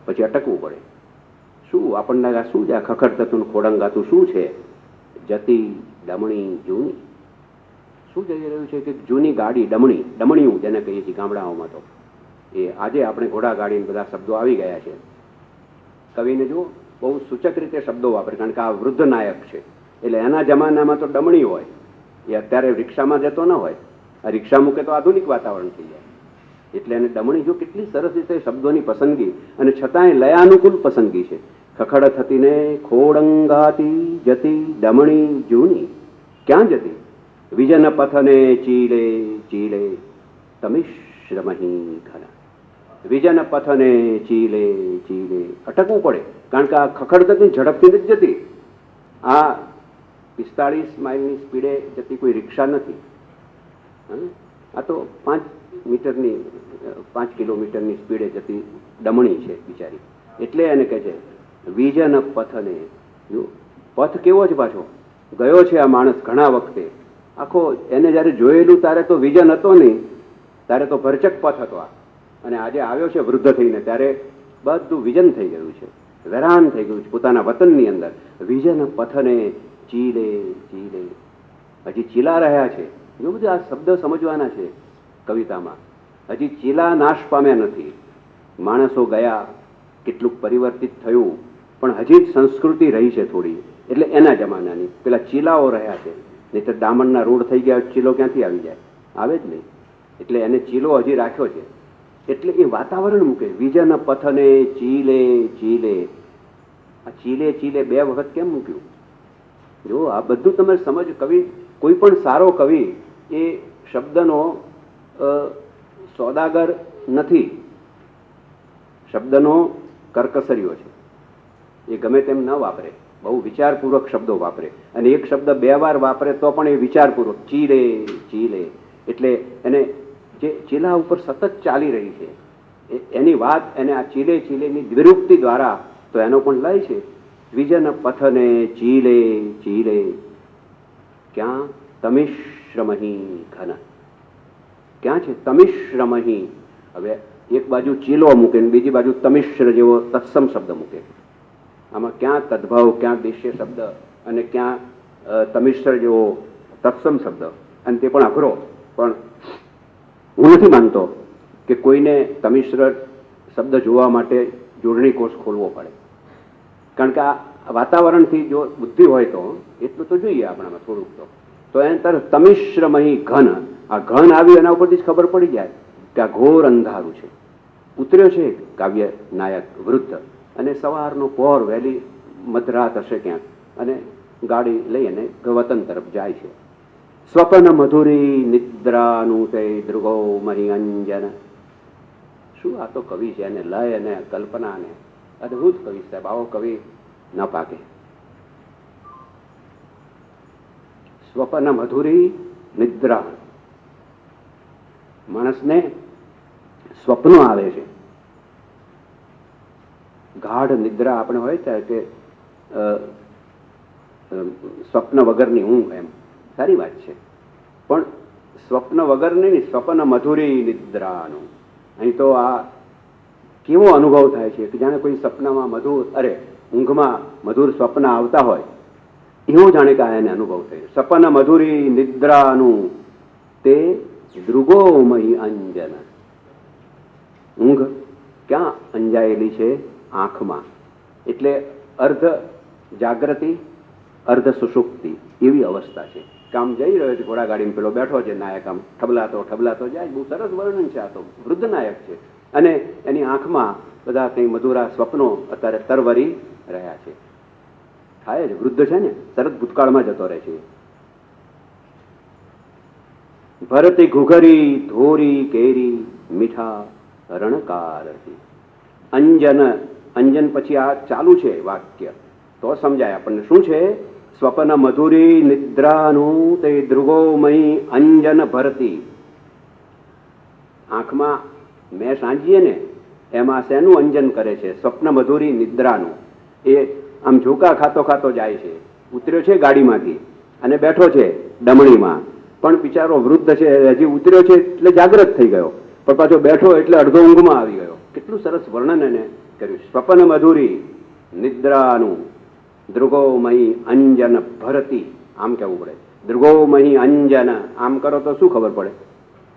A: પછી અટકવું પડે. શું આપણને શું છે આ ખખડ થતું ખોડંગાતું શું છે? જતી ડમણી જૂની. શું જઈ રહ્યું છે કે જૂની ગાડી, ડમણી, ડમણીયું જેને કહીએ છીએ ગામડાઓમાં, તો એ આજે આપણે ઘોડા ગાડી બધા શબ્દો આવી ગયા છે. કવિને જો બહુ સૂચક રીતે શબ્દો વાપરે, કારણ કે આ વૃદ્ધ નાયક છે, એટલે એના જમાનામાં તો ડમણી હોય. એ અત્યારે રિક્ષામાં જતો ન હોય, આ રિક્ષા મૂકે તો આધુનિક વાતાવરણ થઈ જાય. એટલે એને ડમણી જો કેટલી સરસ રીતે શબ્દોની પસંદગી, અને છતાંય લયાનુકૂળ પસંદગી છે. ખખડ થતીને ખોડંગાતી જતી ડમણી જૂની, ક્યાં જતી? વિજન પથને ચીલે ચીલે તમિશ્રમહી ઘન. વિજન પથને ચીલે ચીલે, અટકવું પડે, કારણ કે આ ખખડ થતી ઝડપથી નથી જતી. આ 45 માઇલની સ્પીડે જતી કોઈ રિક્ષા નથી. આ તો 5 કિલોમીટરની સ્પીડે જતી ડમણી છે બિચારી. એટલે એને કહે છે વિજન પથને. જો પથ કેવો છે પાછો, ગયો છે આ માણસ ઘણા વખતે. આખો એને જ્યારે જોયેલું ત્યારે તો વિજન હતો નહીં, ત્યારે તો ભરચક પથ હતો આ. અને આજે આવ્યો છે વૃદ્ધ થઈને, ત્યારે બધું વિજન થઈ ગયું છે, વેરાન થઈ ગયું છે પોતાના વતનની અંદર. વિજન પથને ચીલે ચીલે, હજી ચીલા રહ્યા છે. જો બધું આ શબ્દ સમજવાના છે કવિતામાં. હજી ચીલા નાશ પામ્યા નથી. માણસો ગયા, કેટલુંક પરિવર્તિત થયું, પણ હજી જ સંસ્કૃતિ રહી છે થોડી, એટલે એના જમાનાની. પેલા ચીલાઓ રહ્યા છે, નહીં તો ડામણના રોડ થઈ ગયા, ચીલો ક્યાંથી આવી જાય? આવે જ નહીં. એટલે એને ચીલો હજી રાખ્યો છે. એટલે એ વાતાવરણ મૂકે. વિજન પથને ચીલે ચીલે. આ ચીલે ચીલે 2 વખત કેમ મૂક્યું? જો આ બધું તમે સમજ. કવિ, કોઈ પણ સારો કવિ એ શબ્દનો સોદાગર નથી, શબ્દનો કરકસરીઓ છે. એ ગમે તેમ ન વાપરે, બહુ વિચારપૂર્વક શબ્દો વાપરે. અને એક શબ્દ 2 વાર વાપરે તો પણ એ વિચારપૂર્વક. ચીલે ચીલે, એટલે એને જે ચીલા ઉપર સતત ચાલી રહી છે એની વાત, એને આ ચીલે ચીલેની દ્વિરૂક્તિ દ્વારા તો એનો પણ લય છે. વિજન પથને ચીલે ચીલે, ક્યાં? તમિશ્રમહી ઘન. ક્યાં છે? તમિશ્રમહી. હવે એક બાજુ ચીલો મૂકે ને બીજી બાજુ તમિશ્ર જેવો તત્સમ શબ્દ મૂકે. આમાં ક્યાં તદ્ભવ, ક્યાં દેશ્ય શબ્દ અને ક્યાં તમિશ્ર જેવો તત્સમ શબ્દ, અને તે પણ અઘરો. પણ હું નથી માનતો કે કોઈને તમિશ્ર શબ્દ જોવા માટે જોડણી કોષ ખોલવો પડે, કારણ કે આ વાતાવરણથી જો બુદ્ધિ હોય તો એટલું તો જોઈએ આપણામાં થોડુંક તો એને તરફ તમિશ્રમહી ઘન, આ ઘન આવ્યું એના ઉપરથી જ ખબર પડી જાય કે આ ઘોર અંધારું છે. ઉતર્યો છે કાવ્ય નાયક વૃદ્ધ, અને સવારનો પહોર વહેલી મધરાત હશે ક્યાંક, અને ગાડી લઈ અને વતન તરફ જાય છે. સ્વપ્ન મધુરી નિદ્રાનું તે દૃગો મહી અંજન. શું આ તો કવિ છે, એને લય અને કલ્પના ને અદભુત કવિ સાહેબ, આવો કવિ ન પાકે. સ્વપ્ન મધુરી નિદ્રા, માણસને સ્વપ્નો આવે છે, ગાઢ નિદ્રા આપણે હોય છે કે સ્વપ્ન વગરની ઊંઘ, એમ સારી વાત છે, પણ સ્વપ્ન વગરની નહીં, સ્વપ્ન મધુરી નિદ્રાનું. અહીં તો આ કેવો અનુભવ થાય છે કે જાણે કોઈ સપનામાં મધુર, અરે ઊંઘમાં મધુર સ્વપ્ન આવતા હોય એવું જાણે કે એને અનુભવ થયો. સપન મધુરી નિદ્રાનું તે દૃગોમહી અંજન. ઊંઘ ક્યાં અંજાયેલી છે? આંખમાં. એટલે અર્ધ જાગૃતિ અર્ધ સુષુપ્તિ એવી અવસ્થા છે. કામ જઈ રહ્યો છે ઘોડાગાડીમાં, પેલો બેઠો છે નાયક, આમ ઠબલાતો જાય. બહુ સરસ વર્ણન છે, આ તો વૃદ્ધ નાયક છે, અને એની આંખમાં બધા કંઈ મધુરા સ્વપ્નો અત્યારે તરવરી રહ્યા છે. થાય જ, વૃદ્ધ છે ને, તરત ભૂતકાળમાં જતો રહે છે. ભરતી ઘુઘરી ધોરી કેરી મીઠા રણકાર હતી. અંજન, અંજન પછી આ ચાલુ છે વાક્ય તો સમજાય આપણને શું છે. સ્વપ્ન મધુરી નિદ્રાનું તે દૃગોમયી અંજન ભરતી. આંખમાં મેં સાંજીએ ને એમાં શેનું અંજન કરે છે? સ્વપ્ન મધુરી નિદ્રાનું. એ આમ ઝોકા ખાતો ખાતો જાય છે. ઉતર્યો છે ગાડીમાંથી અને બેઠો છે ડમણીમાં, પણ બિચારો વૃદ્ધ છે, હજી ઉતર્યો છે એટલે જાગ્રત થઈ ગયો, પણ પાછો બેઠો એટલે અડધો ઊંઘમાં આવી ગયો. કેટલું સરસ વર્ણન એને કર્યું. સ્વપ્ન મધુરી નિદ્રાનું દૃગોમયી અંજન ભરતી, આમ કહેવું પડે. દૃગોમયી અંજન આમ કરો તો શું ખબર પડે?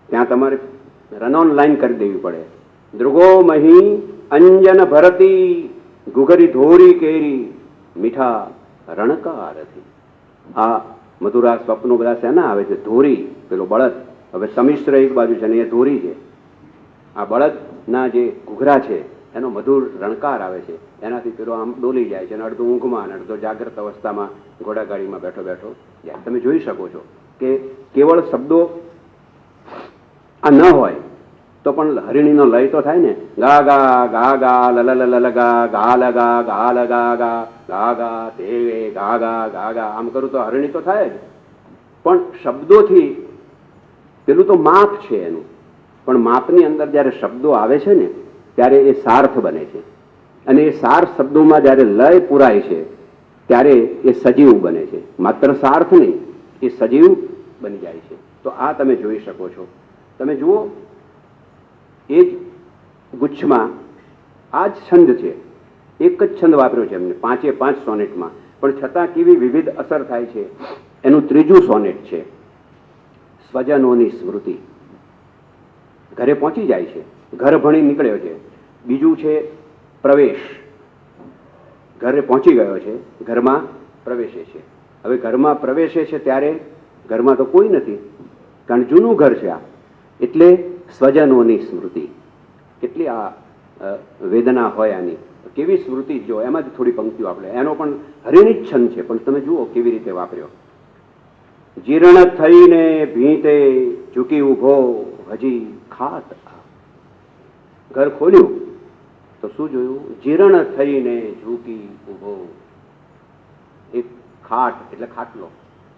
A: ત્યાં તમારે રન ઓન લાઈન કરી દેવી પડે. દૃગોમયી અંજન ભરતી ઘુઘરી ધોરી કેરી મીઠા રણકારથી. આ મધુરા સ્વપ્નો બધા શેના આવે છે? ધોરી, પેલો બળદ. હવે સમિશ્ર એક બાજુ છે ને એ ધોરી છે. આ બળદના જે ઘુઘરા છે એનો મધુર રણકાર આવે છે, એનાથી પેલો આમ ડોલી જાય છે, અને અડધો ઊંઘમાં અને અડધો જાગ્રત અવસ્થામાં ઘોડાગાડીમાં બેઠો બેઠો જાય. તમે જોઈ શકો છો કે કેવળ શબ્દો આ ન હોય તો પણ હરિણીનો લય તો થાય ને. ગા ગા ગા ગા લ લ લ ગા ગા લ ગા ગા લ ગા ગા ગા ગા દેવે ગા ગા ગા ગા, આમ કરું તો હરિણી તો થાય જ. પણ શબ્દોથી પેલું તો માપ છે એનું, પણ માપની અંદર જ્યારે શબ્દો આવે છે ને ત્યારે એ સાર્થ બને છે, અને એ સાર શબ્દોમાં જ્યારે લય પુરાય છે ત્યારે એ સજીવ બને છે. માત્ર સાર્થ નહીં, એ સજીવ બની જાય છે. તો આ તમે જોઈ શકો છો. તમે જુઓ, એ જ ગુચ્છમાં આ જ છંદ છે, એક જ છંદ વાપર્યો છે એમને 5 સોનેટમાં, પણ છતાં કેવી વિવિધ અસર થાય છે. એનું ત્રીજું સોનેટ છે સ્વજનોની સ્મૃતિ. ઘરે પહોંચી જાય છે, ઘર ભણી નીકળ્યો છે. બીજું છે પ્રવેશ, ઘરે પહોંચી ગયો છે, ઘરમાં પ્રવેશે છે. હવે ઘરમાં પ્રવેશે છે ત્યારે ઘરમાં તો કોઈ નથી, કારણ જૂનું ઘર છે આ. એટલે સ્વજનોની સ્મૃતિ. કેટલી આ વેદના હોય આની, કેવી સ્મૃતિ. જો એમાંથી થોડી પંક્તિઓ આપણે, એનો પણ હરિણી છંદ છે, પણ તમે જુઓ કેવી રીતે વાપર્યો. જીર્ણ થઈને ભીંતે ઝૂકી ઉભો હજી ખાટ. ઘર ખોલ્યું તો શું જોયું? જીર્ણ થઈને ઝૂકી ઉભો. એક ખાટ એટલે ખાટલો.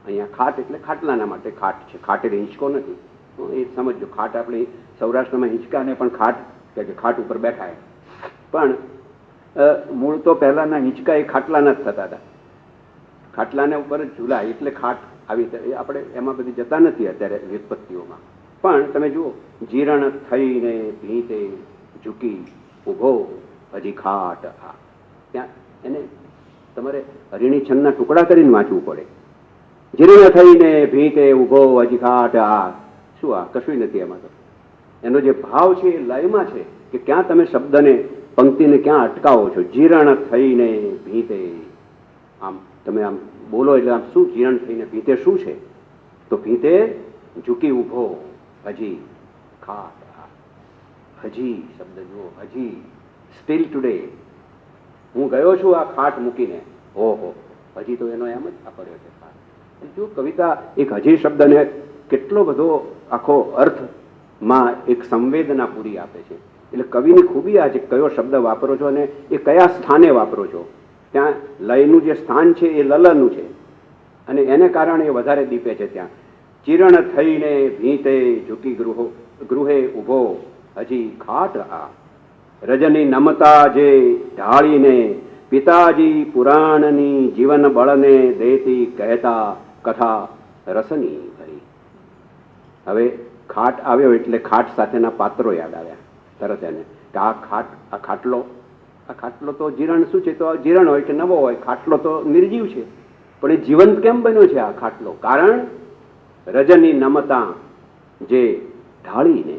A: અહીંયા ખાટ એટલે ખાટલાના માટે ખાટ છે, ખાટ એટલે હિંચકો નથી. એ સમજો, ખાટ આપણે સૌરાષ્ટ્રમાં હિંચકાને પણ ખાટ કે ખાટ ઉપર બેઠા. પણ મૂળ તો પહેલાના હિંચકા એ ખાટલાના જ થતા હતા. ખાટલાને ઉપર જ ઝૂલાય એટલે ખાટ આવી. આપણે એમાં બધી જતા નથી અત્યારે વ્યુત્પત્તિઓમાં. પણ તમે જુઓ, જીર્ણ થઈને ભીંતે ઝૂકી ઉભો હજી ખાટ. આ ત્યાં એને તમારે હરિણી છંદના ટુકડા કરીને વાંચવું પડે. જીર્ણ થઈને ભીંતે ઉભો હજી ખાટ. આ શું? આ કશું નથી એમાં તો. એનો જે ભાવ છે એ લયમાં છે કે ક્યાં તમે શબ્દને પંક્તિને ક્યાં અટકાવો છો. જીરણ થઈને ભીતે, આમ તમે આમ બોલો એટલે આમ શું જીરણ થઈને ભીતે શું છે? તો ભીતે ઝૂકી ઊભો હજી ખાટ. હજી શબ્દ જુઓ, હજી, સ્ટીલ ટુડે. હું ગયો છું આ ખાટ મૂકીને. ઓહો, હજી તો એનો એમ જ આ પડ્યો છે ખાટ. જો કવિતા એક હજી શબ્દને કેટલો બધો આખો અર્થમાં એક સંવેદના પૂરી આપે છે. એટલે કવિની ખૂબી આ છે, કયો શબ્દ વાપરો છો અને એ કયા સ્થાને વાપરો છો. ત્યાં લયનું જે સ્થાન છે એ લલનું છે અને એને કારણે એ વધારે દીપે છે. ત્યાં ચીરણ થઈને ભીતે ઝૂકી ગૃહે ઊભો હજી ખાટ આ. રજની નમતા જે ઢાળીને પિતાજી પુરાણની જીવન બળને દેતી કહેતા કથા રસની ભરી. હવે ખાટ આવ્યો એટલે ખાટ સાથેના પાત્રો યાદ આવ્યા તરત એને કે આ ખાટલો તો જીરણ શું છે? તો જીરણ હોય કે નવો હોય, ખાટલો તો નિર્જીવ છે. પણ એ જીવંત કેમ બન્યો છે આ ખાટલો? કારણ રજની નમતા જે ઢાળીને,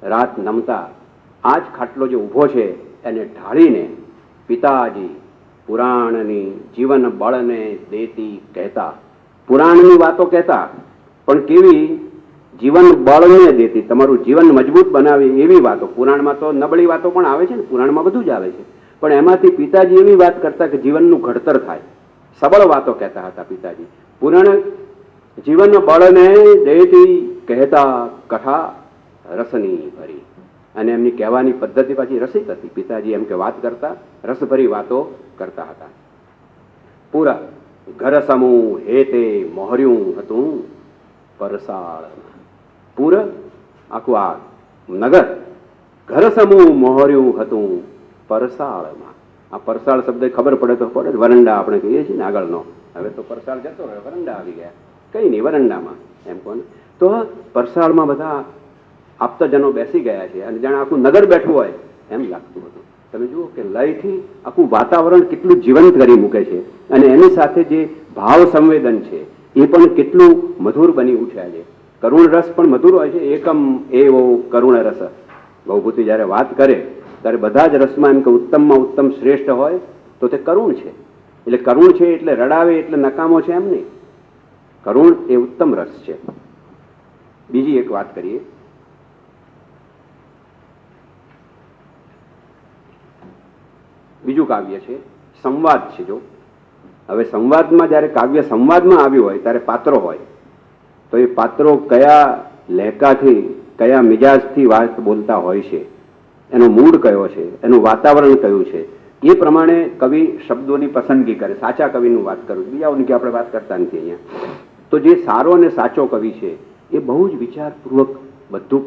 A: રાત નમતા આ જ ખાટલો જે ઊભો છે એને ઢાળીને પિતાજી પુરાણની જીવન બળને દેતી કહેતા. પુરાણની વાતો કહેતા, પણ કેવી? જીવન બળને દેતી, તમારું જીવન મજબૂત બનાવે એવી વાતો. પુરાણમાં તો નબળી વાતો પણ આવે છે ને, પુરાણમાં બધું જ આવે છે, પણ એમાંથી પિતાજી એવી વાત કરતા કે જીવનનું ઘડતર થાય. સબળ વાતો કહેતા હતા પિતાજી. પુરાણ જીવન બળને દેતી કહેતા કથા રસની ભરી. અને એમની કહેવાની પદ્ધતિ પાછી રસિક હતી. પિતાજી એમ કે વાત કરતા રસભરી વાતો કરતા હતા. પૂરા ઘર સમૂહ હેતે મોહર્યું હતું પરસાળમાં. પૂર આખું આ નગર ઘર સમૂહ મોહર્યું હતું પરસાળમાં. આ પરસાળ શબ્દ ખબર પડે તો પડે. વરંડા આપણે કહીએ છીએ ને આગળનો, હવે તો પરસાળ જતો રહ્યો, વરંડા આવી ગયા. કઈ નહીં, વરંડામાં એમ કોને. તો પરસાળમાં બધા આપતજનો બેસી ગયા છે અને જાણે આખું નગર બેઠું હોય એમ લાગતું હતું. તમે જુઓ કે લયથી આખું વાતાવરણ કેટલું જીવંત કરી મૂકે છે અને એની સાથે જે ભાવ સંવેદન છે એ પણ કેટલું મધુર બની ઉઠ્યા છે. કરુણ રસ પણ મધુર હોય છે. એકમ એવો કરુણ રસ. ભવભૂતિ જ્યારે વાત કરે ત્યારે બધા જ રસમાં એમ કે ઉત્તમમાં ઉત્તમ શ્રેષ્ઠ હોય તો તે કરુણ છે. એટલે કરુણ છે એટલે રડાવે એટલે નકામો છે એમ નહીં. કરુણ એ ઉત્તમ રસ છે. બીજી એક વાત કરીએ. બીજું કાવ્ય છે સંવાદ છે. જો હવે સંવાદમાં જ્યારે કાવ્ય સંવાદમાં આવ્યું હોય ત્યારે પાત્રો હોય તો એ પાત્રો કયા લહેકાથી, કયા મિજાજથી વાત બોલતા હોય છે, એનો મૂડ કયો છે, એનું વાતાવરણ કયું છે, એ પ્રમાણે કવિ શબ્દોની પસંદગી કરે. સાચા કવિનું વાત કરું, બીજાઓની કે આપણે વાત કરતા નથી અહીંયા. તો જે સારો અને સાચો કવિ છે એ બહુ જ વિચારપૂર્વક બધું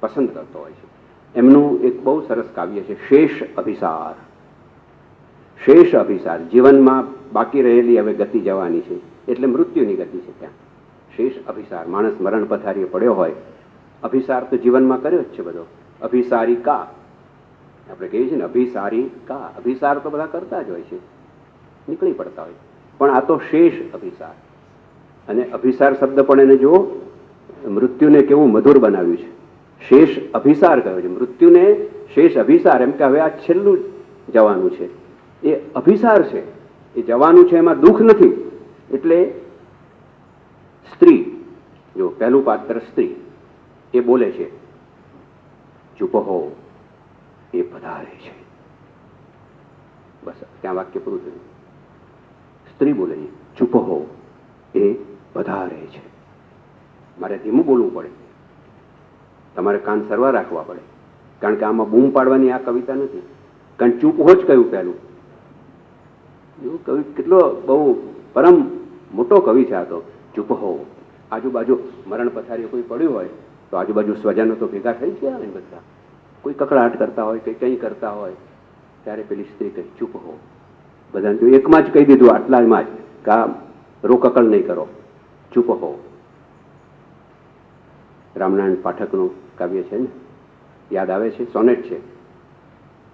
A: પસંદ કરતો હોય છે. એમનું એક બહુ સરસ કાવ્ય છે શેષ અભિસાર. શેષ અભિસાર, જીવનમાં બાકી રહેલી હવે ગતિ જવાની છે એટલે મૃત્યુની ગતિ છે. ત્યાં શેષ અભિસાર, માણસ મરણ પથારીએ પડ્યો હોય, અભિસાર તો જીવનમાં કર્યો જ છે બધો. અભિસારિકા આપણે કહીએ છીએ ને, અભિસારિકા. અભિસાર તો બધા કરતા જ હોય છે, નીકળી પડતા હોય, પણ આ તો શેષ અભિસાર. અને અભિસાર શબ્દ પણ એને જુઓ, મૃત્યુને કેવું મધુર બનાવ્યું છે. શેષ અભિસાર કહ્યો છે, મૃત્યુને શેષ અભિસાર, એમ કે હવે આ છેલ્લું જવાનું છે. એ અભિસાર છે, એ જવાનું છે, એમાં દુઃખ નથી. એટલે સ્ત્રી, જો પહેલું પાત્ર સ્ત્રી, એ બોલે છે ચૂપ હો એ પધારે છે. બસ ત્યાં વાક્ય પૂરું થયું. સ્ત્રી બોલે છે ચૂપ હો એ પધારે છે. મારે ધીમું બોલવું પડે, તમારે કાન સરવા રાખવા પડે, કારણ કે આમાં બૂમ પાડવાની આ કવિતા નથી. કારણ ચૂપ હો જ કહ્યું પહેલું. કવિ કેટલો બહુ પરમ મોટો કવિ છે આ તો. ચૂપ હો. આજુબાજુ મરણ પથારીએ કોઈ પડ્યું હોય તો આજુબાજુ સ્વજનો તો ભેગા થઈ જ ગયા ને બધા. કોઈ કકડાટ કરતા હોય, કંઈ કરતા હોય, ત્યારે પેલી સ્ત્રી કહી ચૂપ હો. બધાને જો એકમાં જ કહી દીધું, આટલામાં જ, કે આ રોકકળ નહીં કરો, ચૂપ હો. રામનારાયણ પાઠકનું કાવ્ય છે ને, યાદ આવે છે? સોનેટ છે.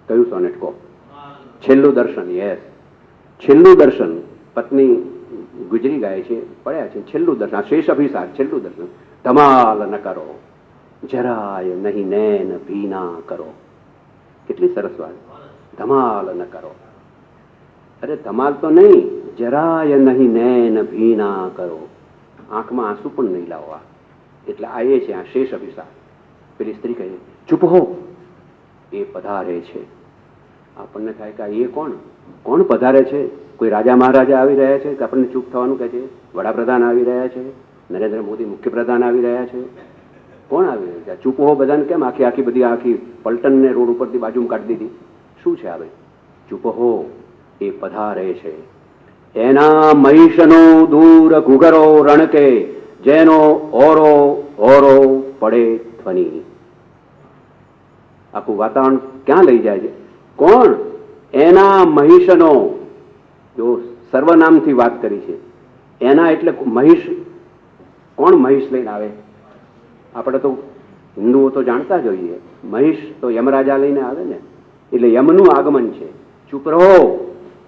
A: કયું સોનેટ કહો? છેલ્લું દર્શન. યસ, છેલ્લું દર્શન. પત્ની ગુજરી ગાય છે, પડ્યા છે, છેલ્લું દર્શન. શેષ અભિસાર, છેલ્લું દર્શન. ધમાલ ન કરો, જરાય નહીં નૈન ભીના કરો. કેટલી સરસ વાત. ધમાલ ન કરો. અરે ધમાલ તો નહીં, જરાય નહીં નૈન ભીના કરો. આંખમાં આંસુ પણ નહીં લાવવા. એટલે આ એ છે, આ શેષ અભિશાપ. પેલી સ્ત્રી કહે ચૂપ હો, એ પધારે છે. આપણને થાય કે એ કોણ કોણ પધારે છે? કોઈ રાજા મહારાજા આવી રહ્યા છે કે આપણને ચૂપ થવાનું કહે છે? વડાપ્રધાન આવી રહ્યા છે? નરેન્દ્ર મોદી મુખ્યપ્રધાન આવી રહ્યા છે? કોણ આવી રહ્યું છે? ચૂપ હો બધાને કેમ આખી બધી આખી પલટનને રોડ ઉપરથી બાજુમાં કાઢી દીધી? શું છે આવે? ચૂપ હો, એ પધારે છે. એના મહિષનો દૂર ઘુઘરો રણકે, જેનો ઓરો ઓરો પડે ધ્વનિ. આખું વાતાવરણ ક્યાં લઈ જાય છે? કોણ? એના મહિષનો. જો સર્વનામથી વાત કરી છે. એના એટલે મહિષ. કોણ મહિષ લઈને આવે? આપણે તો હિન્દુઓ તો જાણતા જ હોઈએ, મહિષ તો યમરાજા લઈને આવે ને, એટલે યમનું આગમન છે. ચૂપ રહો,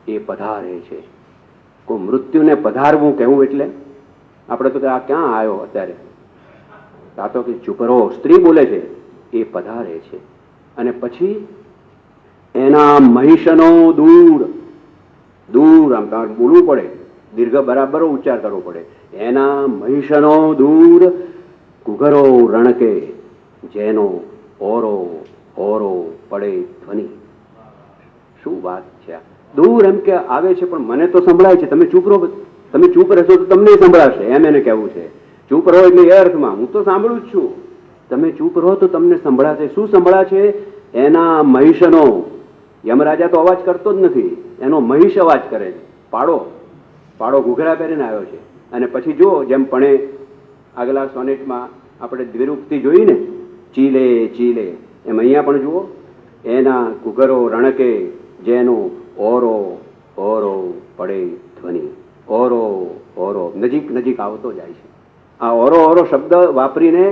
A: એ પધારે છે. કોઈ મૃત્યુને પધારવું કહેવું એટલે આપણે તો આ ક્યાં આવ્યો અત્યારે? આ તો કે ચૂપ રહો, સ્ત્રી બોલે છે, એ પધારે છે. અને પછી એના મહિષનો દૂર દૂર, આમ તમારે બોલવું પડે, દીર્ઘ બરાબર ઉચ્ચાર કરવો પડે. એના મહિષનો દૂર ઘુઘરો રણકે, જેનો ઓરો ઓરો પડે ધ્વનિ. શું વાત છે! દૂર એમ કે આવે છે, પણ મને તો સંભળાય છે. તમે ચૂપ રહો, તમે ચૂપ રહેશો તો તમને સંભળાશે, એમ એને કહેવું છે. ચૂપ રહો એટલે એ અર્થમાં હું તો સાંભળું જ છું, તમે ચૂપ રહો તો તમને સંભળાશે. શું સંભળાશે? એના મહિષનો. યમરાજા તો અવાજ કરતો જ નથી, એનો મહિષ અવાજ કરે છે. પાડો પાડો ઘૂઘરા પહેરીને આવ્યો છે. અને પછી જુઓ, જેમ પણ આગલા સોનેટમાં આપણે દ્વિરૂપથી જોઈ ને, ચીલે ચીલે, એમ અહીંયા પણ જુઓ, એના ઘુઘરો રણકે, જેનો ઓરો ઓરો પડે ધ્વનિ. ઓરો ઓરો નજીક નજીક આવતો જાય છે. આ ઓરો ઓરો શબ્દ વાપરીને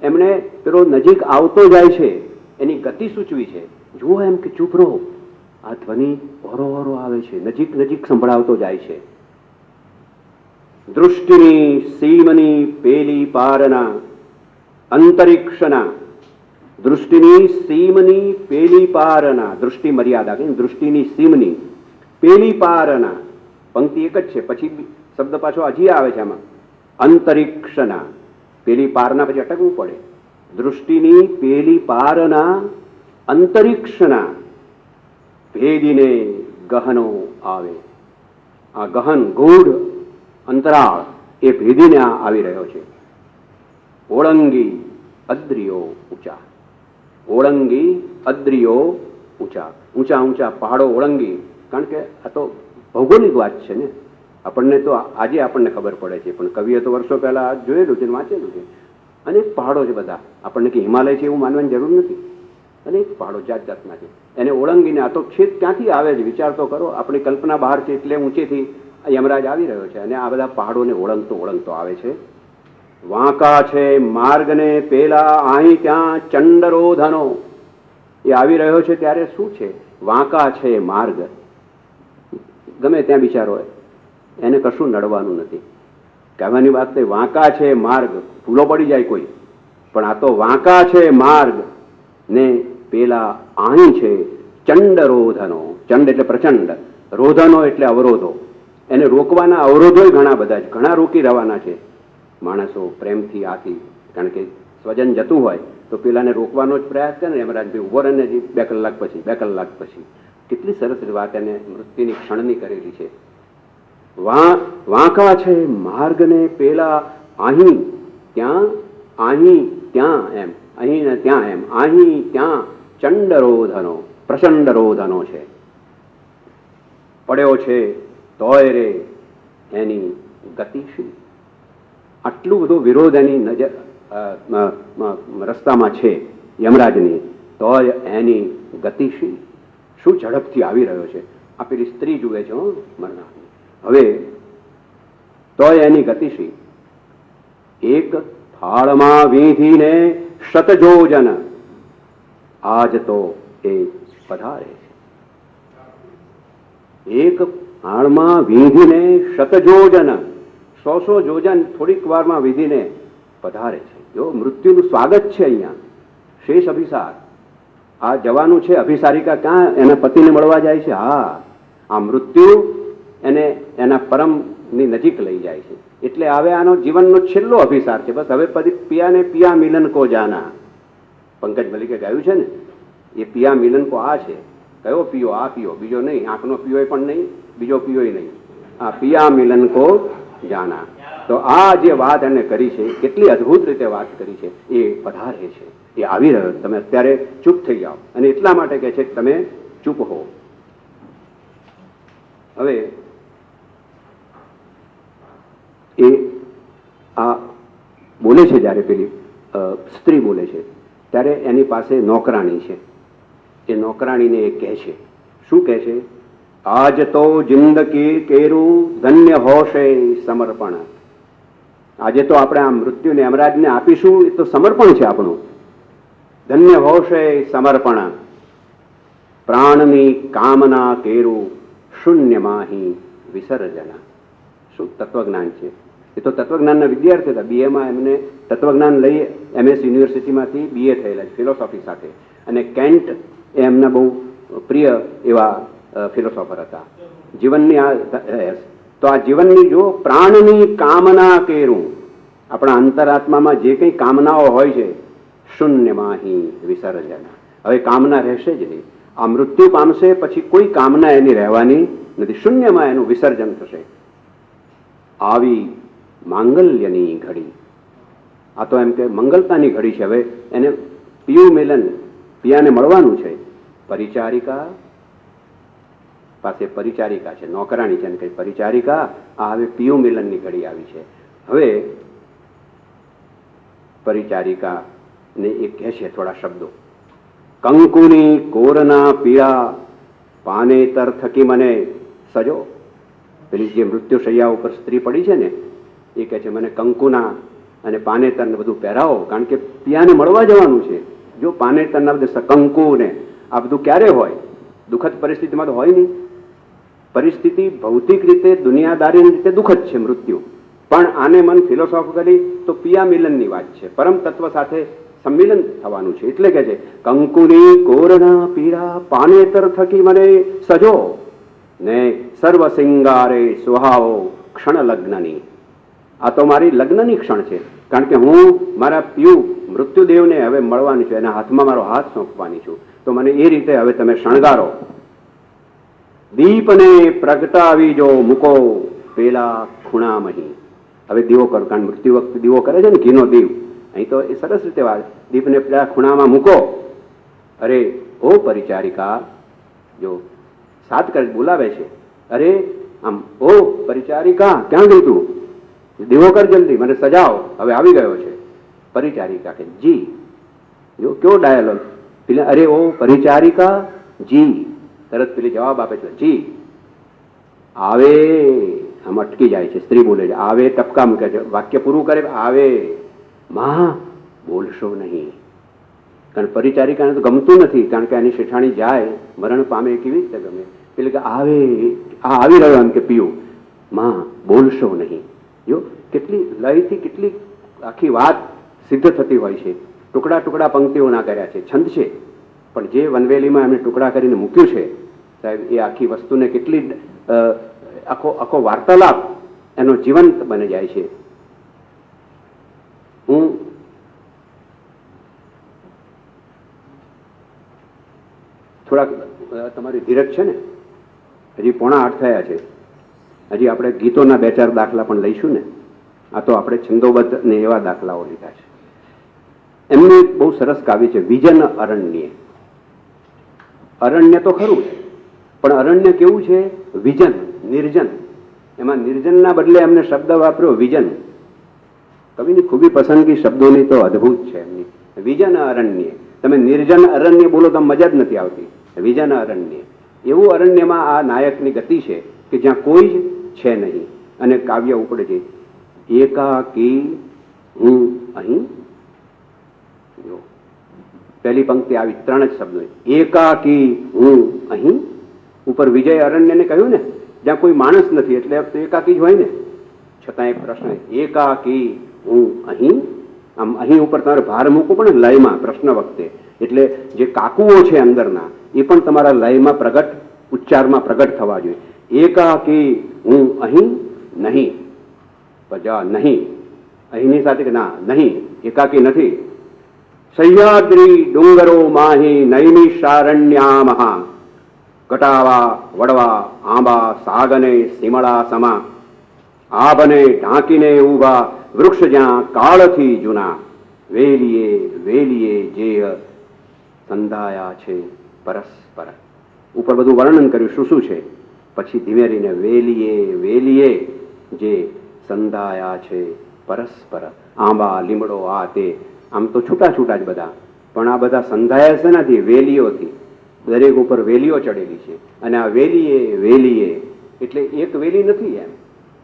A: એમણે પેલો નજીક આવતો જાય છે એની ગતિ સૂચવી છે. જુઓ એમ કે ચૂપ રહો, આ ધ્વનિ ઓરો ઓરો આવે છે, નજીક નજીક સંભળાવતો જાય છે. દૃષ્ટિની સીમની પેલી પારના અંતરિક્ષના. દૃષ્ટિની સીમની પેલી પારના, દૃષ્ટિ મર્યાદા કે દૃષ્ટિની સીમની પેલી પારના. પંક્તિ એક જ છે, પછી શબ્દ પાછો હજી આવે છે આમાં. અંતરિક્ષના પેલી પારના પછી અટકવું પડે. દૃષ્ટિની પેલી પારના અંતરિક્ષના ભેદીને ગહનો આવે. આ ગહન ગૂઢ અંતરાળ એ ભેદીને આવી રહ્યો છે. ઓળંગી અદ્રિયો ઊંચા. ઓળંગી અદ્રિયો ઊંચા. ઊંચા ઊંચા પહાડો ઓળંગી. કારણ કે આ તો ભૌગોલિક વાત છે ને, આપણને તો આજે આપણને ખબર પડે છે, પણ કવિએ તો વર્ષો પહેલા જોયેલું છે, વાંચેલું છે. અને પહાડો છે બધા. આપણને કે હિમાલય છે એવું માનવાની જરૂર નથી. અને પહાડો જાત જાતના છે, એને ઓળંગીને. આ તો છેદ ક્યાંથી આવે છે વિચાર તો કરો. આપણી કલ્પના બહાર છે, એટલે ઊંચેથી યમરાજ આવી રહ્યો છે અને આ બધા પહાડોને ઓળંગતો ઓળંગતો આવે છે. વાંકા છે માર્ગને પેલા અહીં ત્યાં ચંડરોધનો. એ આવી રહ્યો છે ત્યારે શું છે? વાંકા છે માર્ગ. ગમે ત્યાં વિચારો હોય, એને કશું નડવાનું નથી. કહેવાની વાત નહીં, વાંકા છે માર્ગ, ભૂલો પડી જાય કોઈ, પણ આ તો વાંકા છે માર્ગ ને પેલા અહીં છે ચંડરોધનો. ચંડ એટલે પ્રચંડ, રોધનો એટલે અવરોધો. એને રોકવાના અવરોધો ઘણા બધા છે, ઘણા રોકી રહેવાના છે માણસો પ્રેમથી આથી. કારણ કે સ્વજન જતું હોય તો પેલાને રોકવાનો જ પ્રયાસ કરે ને, યમરાજભાઈ ઉભો રહે ને 2 કલાક પછી 2 કલાક પછી. કેટલી સરસ વાત એને મૃત્યુની ક્ષણની કરેલી છે. વાંકા છે માર્ગને પેલા અહીં ત્યાં, અહીં ત્યાં એમ, અહીં ને ત્યાં એમ, અહીં ત્યાં ચંડરોધનો, પ્રચંડ રોધનો છે. પડ્યો છે તોય રે એની ગતિશીલ. આટલું બધો વિરોધ એની નજર રસ્તામાં છે યમરાજની, તોય એની ગતિશીલ. શું ઝડપથી આવી રહ્યો છે. આ પેલી સ્ત્રી જુએ છે મરનાર. હવે તોય એની ગતિશીલ. એક થાળમાં વીંધીને શતજોજન, આજ તો એ પધારે છે. એક થાળમાં વીંધીને શતજોજન, 100 જોજન થોડીક વારમાં વીધીને પધારે છે. જો મૃત્યુનું સ્વાગત છે અહીંયા, શેષ અભિસાર. આ જવાનું છે અભિસારિકા ક્યાં? એના પતિને મળવા જાય છે. હા, આ મૃત્યુ એને એના પરમની નજીક લઈ જાય છે. એટલે હવે આનો જીવનનો છેલ્લો અભિસાર છે. બસ હવે પછી પિયાને પિયા મિલન કો જાના, પંકજ મલિકે ગાયું છે ને, એ પિયા મિલન કો આ છે. કયો પીઓ? આ પીઓ, બીજો નહીં. આંખનો પીઓ પણ નહીં, બીજો પીઓ નહીં. આ પિયા મિલન કો જાના. તો આ જે વાત એને કરી છે, કેટલી અદભુત રીતે વાત કરી છે. એ પધારે છે, એ આવી રહ્યો. તમે અત્યારે ચૂપ થઈ જાઓ, અને એટલા માટે કહે છે કે તમે ચૂપ હો. હવે એ આ બોલે છે, જ્યારે પેલી સ્ત્રી બોલે છે ત્યારે એની પાસે નોકરાણી છે. એ નોકરાણીને એ કહે છે, શું કહે છે? આજ તો જિંદગી કેરું ધન્ય હોશે સમર્પણ. આજે તો આપણે આ મૃત્યુને યમરાજને આપીશું, એ તો સમર્પણ છે આપણું. ધન્ય હોશે સમર્પણ. પ્રાણની કામના કેરું શૂન્યમાહી વિસર્જન. શું તત્વજ્ઞાન છે! એ તો તત્વજ્ઞાનના વિદ્યાર્થી હતા. બીએમાં એમને તત્વજ્ઞાન લઈ MS યુનિવર્સિટીમાંથી BA થયેલા ફિલોસોફી સાથે. અને કેન્ટ એ એમના બહુ પ્રિય એવા ફિલોસોફર હતા. જીવનની આ તો આ જીવનની જો પ્રાણની કામના કેરું, આપણા અંતરાત્મામાં જે કંઈ કામનાઓ હોય છે, શૂન્યમાહી વિસર્જન. હવે કામના રહેશે જ નહીં. આ મૃત્યુ પામશે પછી કોઈ કામના એની રહેવાની નથી. શૂન્યમાં એનું વિસર્જન થશે. આવી માંગલ્યની ઘડી. આ તો એમ કે મંગલતાની ઘડી છે. હવે એને પિયુ મિલન, પિયાને મળવાનું છે. પરિચારિકા પાસે પરિચારિકા છે, નોકરાણી છે, અને કઈ પરિચારિકા. આ હવે પિયુ મિલનની ઘડી આવી છે. હવે પરિચારિકા ને એ કહે છે થોડા શબ્દો. કંકુની કોરના પીળા પાનેતર થકી મને સજો. પેલી જે મૃત્યુશૈયા ઉપર સ્ત્રી પડી છે ને, એ કહે છે મને કંકુના અને પાનેતર ને બધું પહેરાવો, કારણ કે પિયાને મળવા જવાનું છે. જો પાનેતરના બધે કંકુ ને આ બધું ક્યારે હોય? દુઃખદ પરિસ્થિતિમાં તો હોય નહીં. પરિસ્થિતિ ભૌતિક રીતે, દુનિયાદારીની રીતે દુઃખદ છે મૃત્યુ, પણ આને મન ફિલોસોફિકલી તો પિયા મિલનની વાત છે. પરમ તત્વ સાથે સંમિલન થવાનું છે. એટલે કે છે કંકુની કોરના પીળા પાનેતર થકી મને સજો ને સર્વ સિંગારે સુહાવો ક્ષણ લગ્નની. આ તો મારી લગ્નની ક્ષણ છે, કારણ કે હું મારા પિયુ મૃત્યુદેવને હવે મળવાની છું, એના હાથમાં મારો હાથ સોંપવાની છું. તો મને એ રીતે હવે તમે શણગારો. દીપને પ્રગટાવી જો મૂકો પેલા ખૂણામહી. હવે દીવો કરો, કારણ મૃત્યુ વખતે દીવો કરે છે ને, ઘીનો દીવ. અહીં તો એ સરસ રીતે વાત. દીપને પેલા ખૂણામાં મૂકો. અરે ઓ પરિચારિકા, જો સાત કરે બોલાવે છે. અરે આમ ઓ પરિચારિકા, ક્યાં ગઈ તું? દીવો કર જલ્દી, મને સજાવો, હવે આવી ગયો છે. પરિચારિકા કે જી. જો કેવો ડાયલોગ. પેલા અરે ઓ પરિચારિકા જી, તરત પેલી જવાબ આપે છે જી. આવે, આમ અટકી જાય છે. સ્ત્રી બોલે છે આવે, ટપકા મૂકે છે. વાક્ય પૂરું કરે આવે. માં બોલશો નહીં, કારણ પરિચારિકાને તો ગમતું નથી, કારણ કે એની શેઠાણી જાય, મરણ પામે, કેવી રીતે ગમે. એટલે કે આવે, આ આવી રહ્યો એમ કે પીયું. માં બોલશો નહીં. જો કેટલી લયથી કેટલી આખી વાત સિદ્ધ થતી હોય છે. ટુકડા ટુકડા પંક્તિઓ ના કર્યા છે, છંદ છે, પણ જે વનવેલીમાં એમણે ટુકડા કરીને મૂક્યું છે સાહેબ, એ આખી વસ્તુને કેટલી આખો વાર્તાલાપ એનો જીવંત બની જાય છે. હું થોડાક તમારી ધીરજ છે ને, હજી 7:45 થયા છે. હજી આપણે ગીતોના 2-4 દાખલા પણ લઈશું ને. આ તો આપણે છંદોબદ્ધ ને એવા દાખલાઓ લીધા છે. એમનું બહુ સરસ કાવ્ય છે વિજન અરણ્ય. અરણ્ય તો ખરું છે, પણ અરણ્ય કેવું છે? વિજન, નિર્જન. એમાં નિર્જનના બદલે એમને શબ્દ વાપર્યો વિજન. કવિની ખૂબી પસંદગી શબ્દોની તો અદભુત છે એમની. વિજન અરણ્ય. તમે નિર્જન અરણ્ય બોલો તો મજા જ નથી આવતી. વિજન અરણ્ય, એવું અરણ્યમાં આ નાયકની ગતિ છે કે જ્યાં કોઈ જ છે નહીં, અને કાવ્ય ઉપડે છે એકાકી હું અહીં. પહેલી પંક્તિ આવી, 3 જ શબ્દો. એકાકી હું અહીં. ઉપર વિજય અરણ્યને કહ્યું ને, જ્યાં કોઈ માણસ નથી, એટલે એકાકી જ હોય ને. છતાં એક પ્રશ્ન, એકાકી હું અહીં આમ અહીં ઉપર તમારે ભાર મૂકો પણ લયમાં પ્રશ્ન વખતે, એટલે જે કાકુઓ છે અંદરના એ પણ તમારા લયમાં પ્રગટ, ઉચ્ચારમાં પ્રગટ થવા જોઈએ. એકાકી હું અહીં નહીં, પ્રજા નહીં, અહીંની સાથે કે ના નહીં, એકાકી નથી. સહ્યાદ્રી ડુંગરો માહી નૈમિષારણ્યામહા કટાવા વડવા આંબા સાગને સિમળા સમા આભને ઢાંકીને ઊભા વૃક્ષ જ્યાં કાળથી જૂના વેલીએ વેલીએ જે સંધાયા છે પરસ્પર. ઉપર બધું વર્ણન કર્યું શું શું છે, પછી ધીમે રહીને વેલીએ વેલીએ જે સંધાયા છે પરસ્પર. આંબા લીમડો આ તે આમ તો છૂટા છૂટા જ બધા, પણ આ બધા સંધાયા છે નથી, વેલીઓથી. દરેક ઉપર વેલીઓ ચડેલી છે, અને આ વેલીએ વેલીએ એટલે એક વેલી નથી, એમ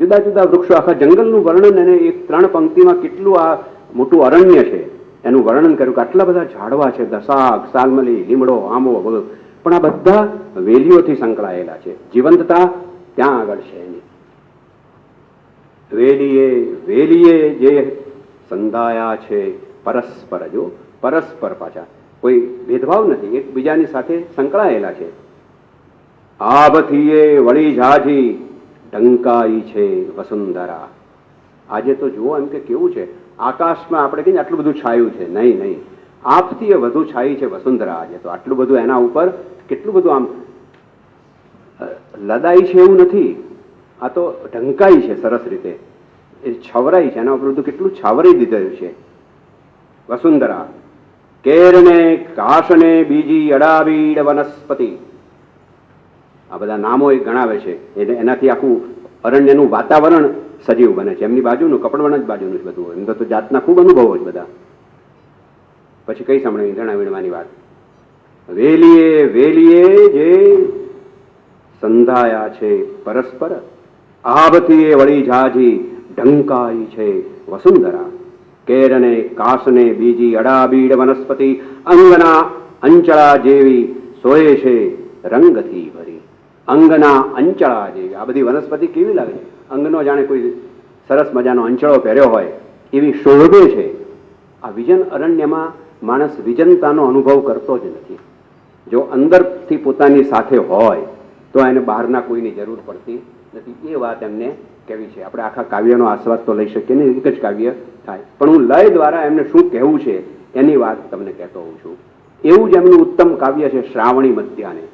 A: જુદા જુદા વૃક્ષો, આખા જંગલનું વર્ણન એને એક 3 પંક્તિમાં કેટલું આ મોટું અરણ્ય છે એનું વર્ણન કર્યું કે આટલા બધા ઝાડવા છે, દસાગ, સાલમલી, લીમડો, આંબો બધું, પણ આ બધા વેલીઓથી સંકળાયેલા છે. જીવંતતા ત્યાં આગળ છે એની. વેલીએ વેલીએ જે સંધાયા છે પરસ્પર, જો પરસ્પર પાછા કોઈ ભેદભાવ નથી, એકબીજાની સાથે સંકળાયેલા છે. આભથીએ વળી ઝાઝી ઢંકાઈ છે વસુંધરા. આજે તો જુઓ એમ કે કેવું છે આકાશમાં, આપણે કહીએ આટલું બધું છાયું છે, નહીં નહીં, આપથી એ વધુ છાઈ છે વસુંધરા. આજે તો આટલું બધું એના ઉપર કેટલું બધું આમ લદાઈ છે એવું નથી, આ તો ઢંકાઈ છે સરસ રીતે, એ છવરાઈ છે, એના ઉપર બધું કેટલું છાવરી દીધેલું છે વસુંધરા. કેરને કાશને બીજી અડાબીડ વનસ્પતિ, આ બધા નામો એ ગણાવે છે, એનાથી આખું અરણ્યનું વાતાવરણ સજીવ બને છે. એમની બાજુનું કપડવણ જ બાજુનું જ બધું, એમ તો જાતના ખૂબ અનુભવો જ બધા. પછી કઈ સાંભળવી જણા વીણવાની વાત. વેલીએ વેલીએ જે સંધાયા છે પરસ્પર, આભથી વળી ઝાઝી ઢંકાઈ છે વસુંધરા. કેરને કાસને બીજી અડાબીડ વનસ્પતિ, અંગના અંચળા જેવી સોય છે રંગથી ભરી. અંગના અંચળા જેવી, આ બધી વનસ્પતિ કેવી લાગે છે, અંગનો જાણે કોઈ સરસ મજાનો અંચળો પહેર્યો હોય એવી શોભે છે. આ વિજન અરણ્યમાં માણસ વિજનતાનો અનુભવ કરતો જ નથી. જો અંદરથી પોતાની સાથે હોય તો એને બહારના કોઈની જરૂર પડતી નથી. એ વાત એમને કહેવી છે. આપણે આખા કાવ્યનો આસ્વાદ તો લઈ શકીએ ને, એક જ કાવ્ય થાય, પણ હું લય દ્વારા એમને શું કહેવું છે એની વાત તમને કહેતો હોઉં છું. એવું જ એમનું ઉત્તમ કાવ્ય છે શ્રાવણી મધ્યાને.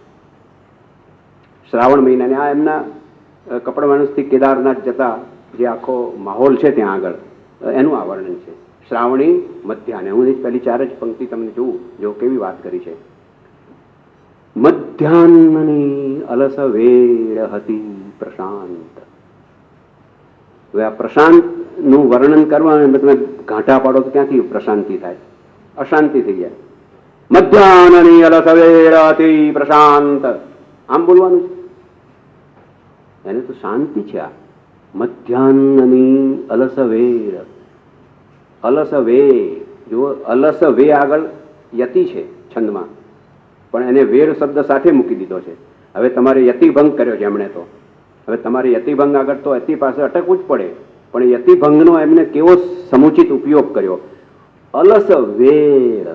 A: શ્રાવણ મહિનાને આ એમના કપડવંશથી કેદારનાથ જતા જે આખો માહોલ છે ત્યાં આગળ એનું આ વર્ણન છે. શ્રાવણી મધ્યાને. હું પહેલી 4 જ પંક્તિ તમને જોઉં, જો કેવી વાત કરી છે. મધ્યાહ્નની અલસ વેળ હતી પ્રશાંત. હવે આ પ્રશાંતનું વર્ણન કરવાનું તમે ઘાંટા પાડો તો ક્યાંથી પ્રશાંતિ થાય, અશાંતિ થઈ જાય. મધ્યાહ્નની અલસ વેળ હતી પ્રશાંત, આમ બોલવાનું છે, એને તો શાંતિ છે. આ મધ્યાહ્નની અલસ વેળ, અલસ વે, જો અલસ વે આગળ યતિ છે છંદમાં, પણ એને વેર શબ્દ સાથે મૂકી દીધો છે. હવે તમારે યતિભંગ કર્યો છે એમણે, તો હવે તમારે યતિભંગ આગળ તો યતિ પાસે અટકવું જ પડે, પણ યતિભંગનો એમને કેવો સમુચિત ઉપયોગ કર્યો. અલસ વેર,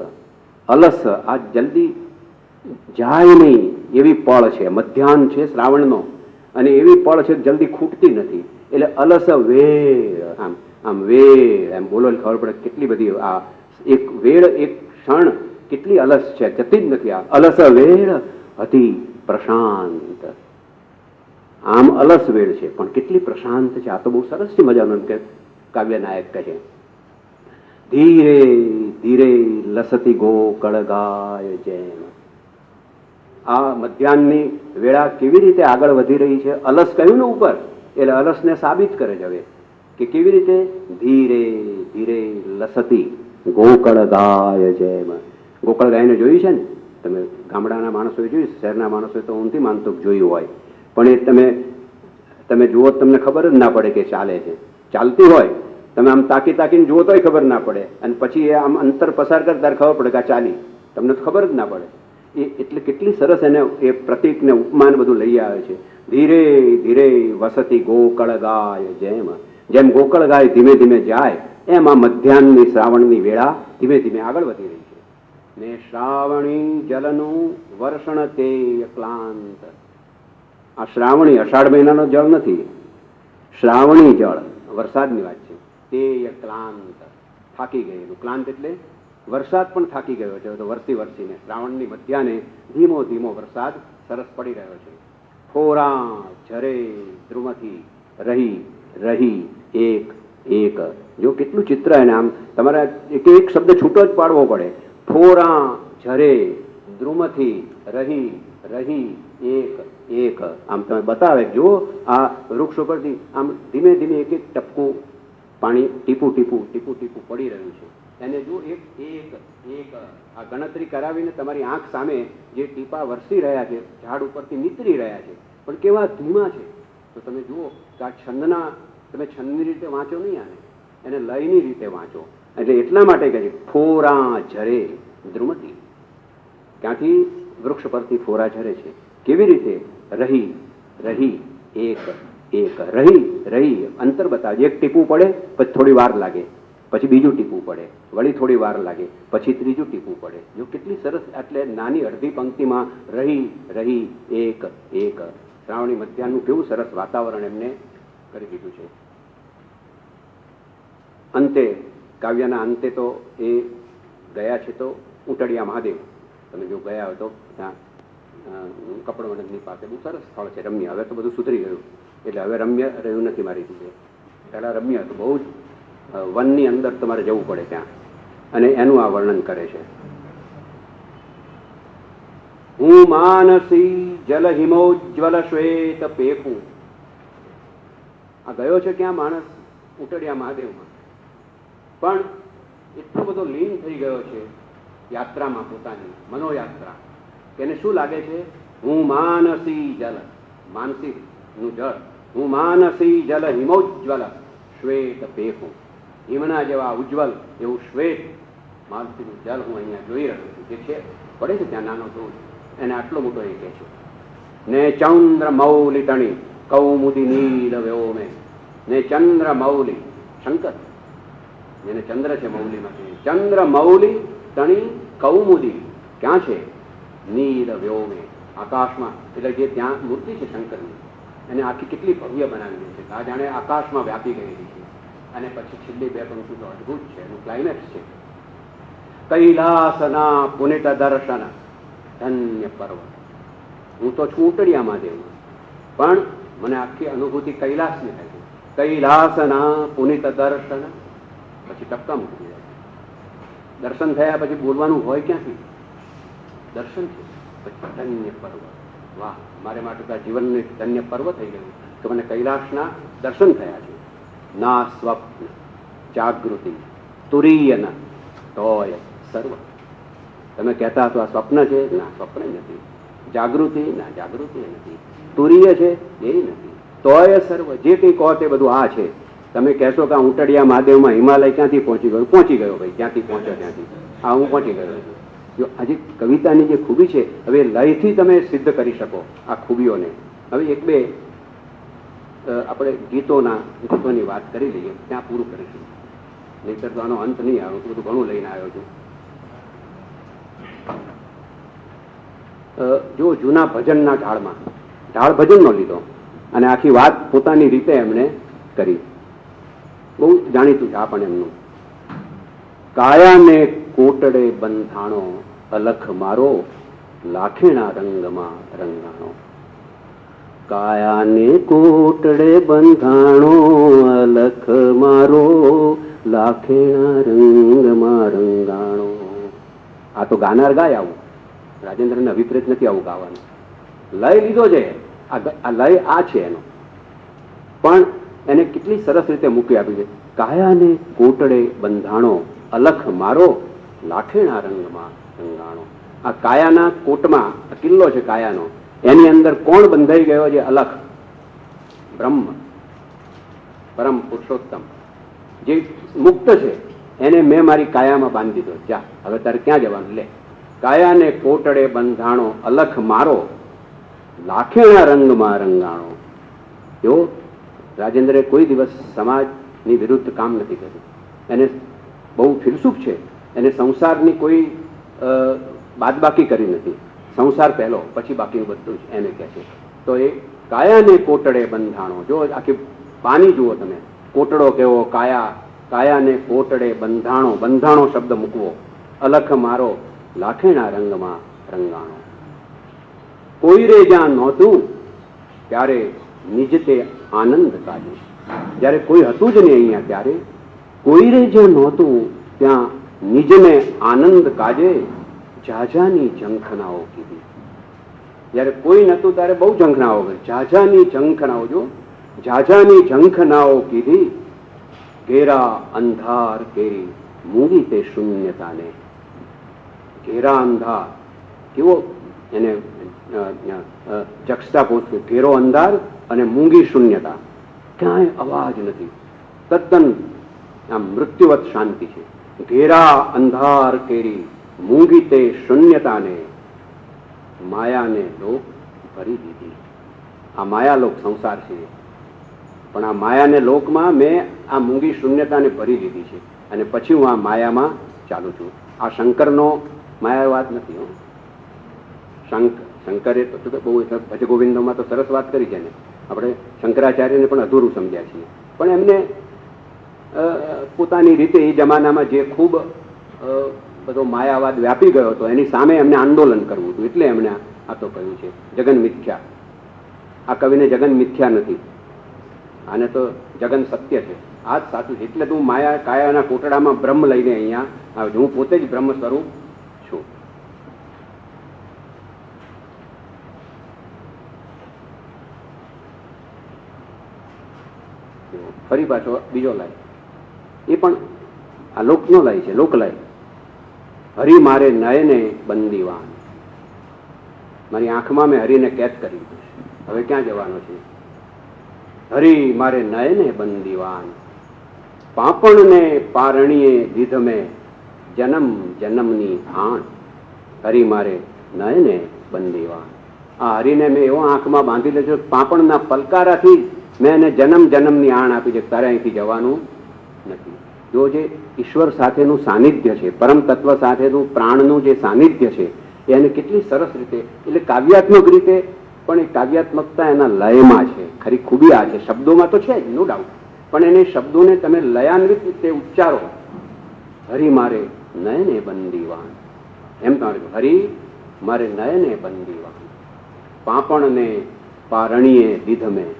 A: અલસ આ જલ્દી જાય નહીં એવી પળ છે, મધ્યાહ્ન છે શ્રાવણનો, અને એવી પળ છે જલ્દી ખૂટતી નથી, એટલે અલસ વેળ. આમ આમ વેળ એમ બોલો ખબર પડે કેટલી બધી આ એક વેળ, એક ક્ષણ કેટલી અલસ છે, જતી જ નથી. આ અલસ વેળ હતી પ્રશાંત. આમ અલસ વેળ છે પણ કેટલી પ્રશાંત છે. આ તો બહુ સરસ છે, મજાનું કે કાવ્ય નાયક કહે. ધીરે ધીરે લસતી ગોકળ ગાય જેમ. આ મધ્યાહ્નની વેળા કેવી રીતે આગળ વધી રહી છે. અલસ કહ્યું ને ઉપર, એટલે અલસને સાબિત કરે છે હવે કે કેવી રીતે ધીરે ધીરે લસતી ગોકળ ગાય જેમ. ગોકળ ગાયને જોયું છે ને તમે, ગામડાના માણસોએ જોયું, શહેરના માણસોએ તો હું નથી માનતો જોયું હોય, પણ એ તમે જુઓ તમને ખબર જ ના પડે કે ચાલે છે. ચાલતી હોય તમે આમ તાકી તાકીને જુઓ તોય ખબર ના પડે, અને પછી એ આમ અંતર પસાર કરે ત્યારે ખબર પડે કે આ ચાલી, તમને તો ખબર જ ના પડે. એ એટલે કેટલી સરસ એને એ પ્રતીકને ઉપમાન બધું લઈ આવે છે. ધીરે ધીરે વસતી ગોકળ ગાય જેમ, જેમ ગોકળ ગાય ધીમે ધીમે જાય એમ આ મધ્યાહની શ્રાવણની વેળા ધીમે ધીમે આગળ વધી રહી છે. ને શ્રાવણી જલનું વર્ષણ તે ક્લાંત. આ શ્રાવણી અષાઢ મહિનાનો જળ નથી, શ્રાવણી જળ વરસાદની વાત છે. તે ક્લાંત, થાકી ગયેલું. ક્લાંત એટલે વરસાદ પણ થાકી ગયો છે. તો વરસી વરસીને શ્રાવણની મધ્યાને ધીમો ધીમો વરસાદ સરસ પડી રહ્યો છે. ફોરા ઝરે ધ્રુમથી રહી રહી એક એક. જો કેટલું ચિત્ર એને આમ તમારે એક એક શબ્દ છૂટો જ પાડવો પડે. ફોરા ઝરે દ્રુમથી રહી રહી એક એક. આમ તમે બતાવે જો આ વૃક્ષ ઉપરથી આમ ધીમે ધીમે એક એક ટપકું પાણી ટીપું ટીપું ટીપું ટીપું પડી રહ્યું છે. એને જો એક એક એક આ ગણતરી કરાવીને તમારી આંખ સામે જે ટીપા વરસી રહ્યા છે, ઝાડ ઉપરથી નીતરી રહ્યા છે, પણ કેવા ધીમા છે. તો તમે જુઓ કે આ છંદના, તમે છંદની રીતે વાંચો નહીં, આને એને લયની રીતે વાંચો. એટલે એટલા માટે કહે છે ફોરા ઝરે દ્રુમતી. ક્યાંથી? વૃક્ષ પરથી ફોરા ઝરે છે. કેવી રીતે? રહી રહી એક એક. રહી રહી અંતર બતાવે. એક ટીપું પડે પછી થોડી વાર લાગે, પછી બીજું ટીપું પડે, વળી થોડી વાર લાગે, પછી ત્રીજું ટીપું પડે. જો કેટલી સરસ, એટલે નાની અડધી પંક્તિમાં રહી રહી એક એક. શ્રાવણી મધ્યાહનું કેવું સરસ વાતાવરણ એમને કરી દીધું છે. અંતે, કાવ્યના અંતે તો એ ગયા છે તો ઉટડિયા મહાદેવ. તમે જો ગયા હોય તો ત્યાં કપડવંડની પાસે બહુ સરસ સ્થળ છે, રમ્ય. હવે તો બધું સુધરી ગયું, એટલે હવે રમ્ય રહ્યું નથી મારી રીતે. પહેલાં રમ્ય હતું, બહુ જ વનની અંદર તમારે જવું પડે ત્યાં, અને એનું આ વર્ણન કરે છે. હું માનસી જલ હિમોજ્જવલ શ્વેત પેખું. આ ગયો છે ક્યાં? માણસ ઉટડિયા મહાદેવમાં. પણ એટલો બધો લીન થઈ ગયો છે યાત્રામાં, પોતાની મનોયાત્રા. એને શું લાગે છે? હું માનસી જલ, માનસીનું જળ. હું માનસી જલ હિમોજ્જવલ શ્વેત પેખું. હિમના જેવા ઉજ્જવલ એવું શ્વેત માનસીનું જલ હું અહીંયા જોઈ રહ્યો છું. જે છે પડે છે ત્યાં નાનો ધોધ, એને આટલો મોટો એ કહે છે. ને ચંદ્ર મૌલી તણી કૌમુદી નીલ વ્યોમે. ને ચંદ્ર મૌલી, શંકર જેને ચંદ્ર છે મૌલીમાંથી. ચંદ્ર મૌલી તણી કૌમુદી ક્યાં છે? નીલ વ્યોમે, આકાશમાં. એટલે જે ત્યાં મૂર્તિ છે શંકરની, એને આખી કેટલી ભવ્ય બનાવેલી છે. આ જાણે આકાશમાં વ્યાપી ગયેલી છે. અને પછી છેલ્લી બે પંક્તિ તો અદભુત છે, એનું ક્લાઇમેક્સ છે. કૈલાસના પુનિત દર્શન ધન્ય પર્વત. હું તો છું ઉટડિયા મહાદેવમાં, પણ મને આખી અનુભૂતિ કૈલાસની થાય છે. કૈલાસના પુનિત દર્શન. પછી ટપકા મૂકી જાય. દર્શન થયા પછી બોલવાનું હોય ક્યાંથી? દર્શન છે. પછી ધન્ય પર્વત. વાહ, મારે માટે તો જીવનનું એક ધન્ય પર્વ થઈ ગયું કે મને કૈલાસના દર્શન થયા છે. ના સ્વપ્ન જાગૃતિ તુરીયન તોય સર્વ. તમે કહેતા તો આ સ્વપ્ન છે, ના સ્વપ્ન નથી. જાગૃતિ, ના જાગૃતિ નથી. તુરીય છે, એ નથી. તોય સર્વ. જે કંઈ કહો તે બધું આ છે. તમે કહેશો કે આ ઉટડિયા મહાદેવમાં હિમાલય ક્યાંથી પહોંચી ગયો? પહોંચી ગયો ભાઈ, ક્યાંથી પહોંચ્યો ત્યાંથી. હા, હું પહોંચી ગયો છું. જો આજે કવિતાની જે ખૂબી છે, હવે લયથી તમે સિદ્ધ કરી શકો આ ખૂબીઓને. હવે એક બે આપણે ગીતોની વાત કરી લઈએ, ત્યાં પૂરું કરીશું. નહીતર તો આનો અંત નહીં આવે. બધું ઘણું લઈને આવ્યો છું. જો જૂના ભજનના ઢાળમાં ઢાળ ભજનનો લીધો અને આખી વાત પોતાની રીતે એમણે કરી. બહુ જાણીતું છે આ પણ એમનું. કાયાને કોટડે બંધાણો અલખ મારો લાખેણા રંગમાં રંગાણો. કાયાને કોટડે બંધાણો અલખ મારો લાખેણા રંગમાં રંગાણો. આ તો ગાનાર ગાય આવું. રાજેન્દ્રને અભિપ્રેત નથી આવું ગાવાનું. લય લીધો છે, આ લય આ છે એનો, પણ એને કેટલી સરસ રીતે મૂકી આપી છે. કાયાને કોટડે બંધાણો અલખ મારો લાખેણા રંગમાં રંગાણો. આ કાયાના કોટમાં કિલ્લો છે કાયાનો, એની અંદર કોણ બંધાઈ ગયો છે? અલખ, બ્રહ્મ, પરમ પુરુષોત્તમ, જે મુક્ત છે, એને મેં મારી કાયામાં બાંધી દીધો. જા, હવે તારે ક્યાં જવાનું? લે. કાયાને કોટડે બંધાણો અલખ મારો લાખેણા રંગમાં રંગાણો. જો રાજેન્દ્રે કોઈ દિવસ સમાજની વિરુદ્ધ કામ નથી કર્યું. એને બહુ ફિલસૂફ છે, એને સંસારની કોઈ બાદબાકી કરી નથી. સંસાર પહેલો, પછી બાકીનું બધું જ એને કહે છે. તો એ કાયાને કોટડે બંધાણો, જો આખી પાની જુઓ તમે, કોટડો કેવો, કાયાને કોટડે બંધાણો, બંધાણો શબ્દ મૂકવો, અલખ મારો લાખેણા રંગમાં રંગાણો. કોઈ રે જ્યાં નહોતું ત્યારે નિજ તે આનંદ કાઢે. જ્યારે કોઈ હતું જ નહીં અહીંયા, ત્યારે કોઈ રે જ્યાં નહોતું ત્યાં નિજને આનંદ કાજે ઝાઝાની ઝંખનાઓ કીધી. જ્યારે કોઈ નહોતું ત્યારે બહુ ઝંખનાઓ કરી, ઝાઝાની ઝંખનાઓ, જો ઝાઝાની ઝંખનાઓ કીધી. ઘેરા અંધાર કેરી મૂંગી તે શૂન્યતાને. ઘેરા અંધાર કેવો એને જક્સ્ટાપોઝ, ઘેરો અંધાર અને મૂંગી શૂન્યતા, ક્યાંય અવાજ નથી, તદ્દન આમ મૃત્યુવત શાંતિ છે. ઘેરા અંધાર કેરી મૂંગી તે શૂન્યતાને માયાને લોક ભરી દીધી. આ માયાલોક સંસાર છે, પણ આ માયાને લોકમાં મેં આ મૂંગી શૂન્યતાને ભરી દીધી છે, અને પછી હું આ માયામાં ચાલું છું. આ શંકરનો માયાવાદ નથી. શંકરે તો બહુ ભજ ગોવિંદોમાં તો સરસ વાત કરી છે ને, આપણે શંકરાચાર્યને પણ અધૂરું સમજ્યા છીએ, પણ એમને પોતાની રીતે એ જમાનામાં જે ખૂબ બધો માયાવાદ વ્યાપી ગયો હતો એની સામે એમને આંદોલન કરવું હતું, એટલે એમણે આ તો કહ્યું છે જગન મિથ્યા. આ કવિને જગન મિથ્યા નથી, આને તો જગન સત્ય છે, આ જ સાચું છે. એટલે તું માયા કાયાના કોટડામાં બ્રહ્મ લઈને અહીંયા આવજો, હું પોતે જ બ્રહ્મ સ્વરૂપ છું. ફરી પાછો બીજો લાય, એ પણ આ લોકનો લાય છે, લોકલાય. હરિ મારે નયને બંદીવાન, મારી આંખમાં મેં હરિને કેદ કરી દીધું છે, હવે ક્યાં જવાનો છે? હરિ મારે નયને બંદીવાન, પાપણને પારણીએ દીધ મેં જન્મ જન્મની આણ. હરિ મારે નયને બંદીવાન, આ હરિને મેં એવો આંખમાં બાંધી લેજો, પાપણના પલકારાથી મેં એને જન્મ જન્મની આણ આપી છે, તારે અહીંથી જવાનું નથી. જો જે ઈશ્વર સાથેનું સાનિધ્ય છે, પરમ તત્વ સાથેનું પ્રાણનું જે સાનિધ્ય છે, એને કેટલી સરસ રીતે, એટલે કાવ્યાત્મક રીતે પણ એ કાવ્યાત્મકતા એના લયમાં છે. ખરી ખૂબી આ છે, શબ્દોમાં તો છે જ નો ડાઉટ, પણ એને શબ્દોને તમે લયાન્વિત રીતે ઉચ્ચારો. હરિ મારે નયને બંદીવાન, એમ તમારે હરિ મારે નયને બંદીવાન, પાપણને પારણીએ દીધ મેં.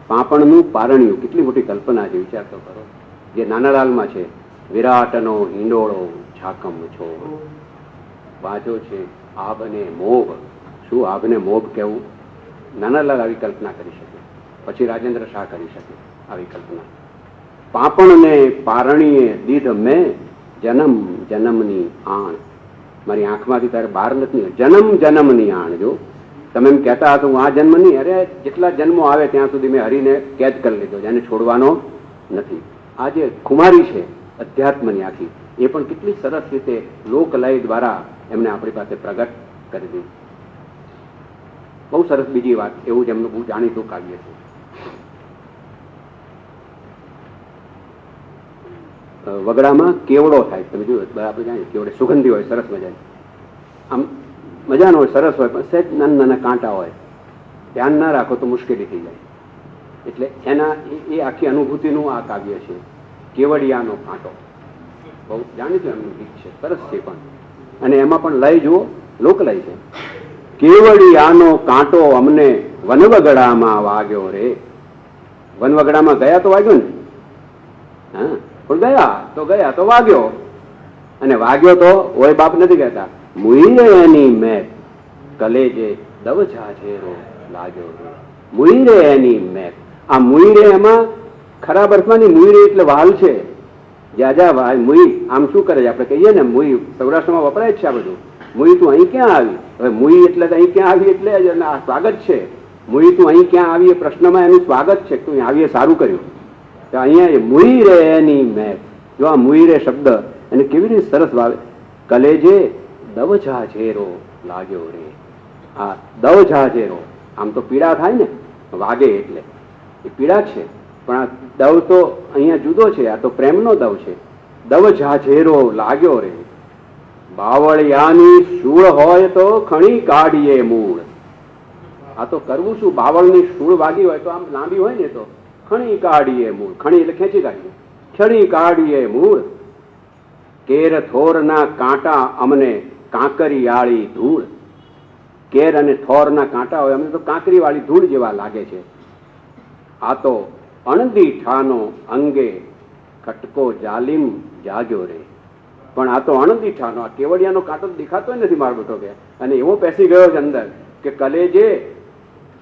A: પાપણનું પારણ્યું, કેટલી મોટી કલ્પના છે, વિચાર તો કરો. જે નાનાલાલમાં છે, વિરાટનો હિંડોળો ઝાકમ છો, વાંચો છે આબને મોગ. શું આબને મોગ કહેવું? નાનાલાલ આવી કલ્પના કરી શકે, પછી રાજેન્દ્ર શાહ કરી શકે આવી કલ્પના. પાપણને પારણીએ દીધ મેં જન્મ જન્મની આણ, મારી આંખમાંથી તારે બહાર નથી, જન્મ જન્મની આણ. જો તમે એમ કહેતા હતા હું આ જન્મ નહીં, અરે જેટલા જન્મો આવે ત્યાં સુધી મેં હરિને કેદ કરી લીધો, એને છોડવાનો નથી. આ જે ખુમારી છે અધ્યાત્મની આખી, એ પણ કેટલી સરસ રીતે લોકલય દ્વારા એમને આપણી પાસે પ્રગટ કરી દીધી. બહુ સરસ બીજી વાત, એવું જ એમનું બહુ જાણીતું કાવ્ય છે. વગડામાં કેવડો થાય, તમે જોયું, આપણે જાણીએ કેવડે સુગંધી હોય, સરસ મજાની, આમ મજાનો હોય, સરસ હોય, પણ સહેજ નાના નાના કાંટા હોય, ધ્યાન ના રાખો તો મુશ્કેલી થઈ જાય. એટલે એના એ આખી અનુભૂતિનું આ કાવ્ય છે, કેવડિયાનો કાંટો. બહુ જાણીતું એમનું ગીત છે, સરસ છે પણ, અને એમાં પણ લય જુઓ, લોકલય છે. કેવડિયાનો કાંટો અમને વનવગડામાં વાગ્યો રે. વનવગડામાં ગયા તો વાગ્યો ને, હા, પણ ગયા તો વાગ્યો, અને વાગ્યો તો ઓય બાપ નથી કહેતા, મુઈરે એની મેં કલેજે દવ ઝાઝેરો લાગ્યો રે. મુઈરે એની મેં, આ મુઈરે એમાં ખરાબ અર્થમાં નહીં, મુઈરે એટલે વાલ છે, જાજા ભાઈ મુઈ. આમ શું કરે છે, આપણે કહીએ ને મુઈ, સૌરાષ્ટ્રમાં વપરાય જ છે આ બધું. મુઈ તું અહીં ક્યાં આવી? હવે મુઈ એટલે અહીં ક્યાં આવી એટલે આ સ્વાગત છે. મુઈ તું અહીં ક્યાં આવી એ પ્રશ્નમાં એનું સ્વાગત છે, તું આવીએ સારું કર્યું. તો અહીંયા મુઈ રે એની મેં, જો આ મુઈ રે શબ્દ એને કેવી રીતે સરસ વાવે. કલેજે દવ ઝાઝેરો લાગ્યો રે. આ દવ ઝાઝેરો, આમ તો પીડા થાય ને વાગે એટલે એ પીડા છે, પણ આ દવ તો અહીંયા જુદો છે, આ તો પ્રેમનો દવ છે. દવ ઝાઝેરો લાગ્યો રે, બાવળિયાની શૂળ હોય તો ખણી કાઢીએ મૂળ. આ તો કરવું શું? બાવળની શૂળ વાગી હોય તો આમ લાંબી હોય ને તો ખણી કાઢીએ મૂળ. ખણી એટલે ખેંચી કાઢીએ. ખણી કાઢીએ મૂળ. કેર થોરના કાંટા અમને કાંકરિયાળી ધૂળ. કેર અને થોરના કાંટા હોય અમને તો કાંકરીવાળી ધૂળ જેવા લાગે છે. આ તો અણદી ઠાનો અંગે ખટકો જાલિમ જાગ્યો રે. પણ આ તો અણદી ઠાનો, આ કેવડિયાનો કાંટો દેખાતો નથી મારો બેટો કે, અને એવો પેસી ગયો છે અંદર કે કલેજે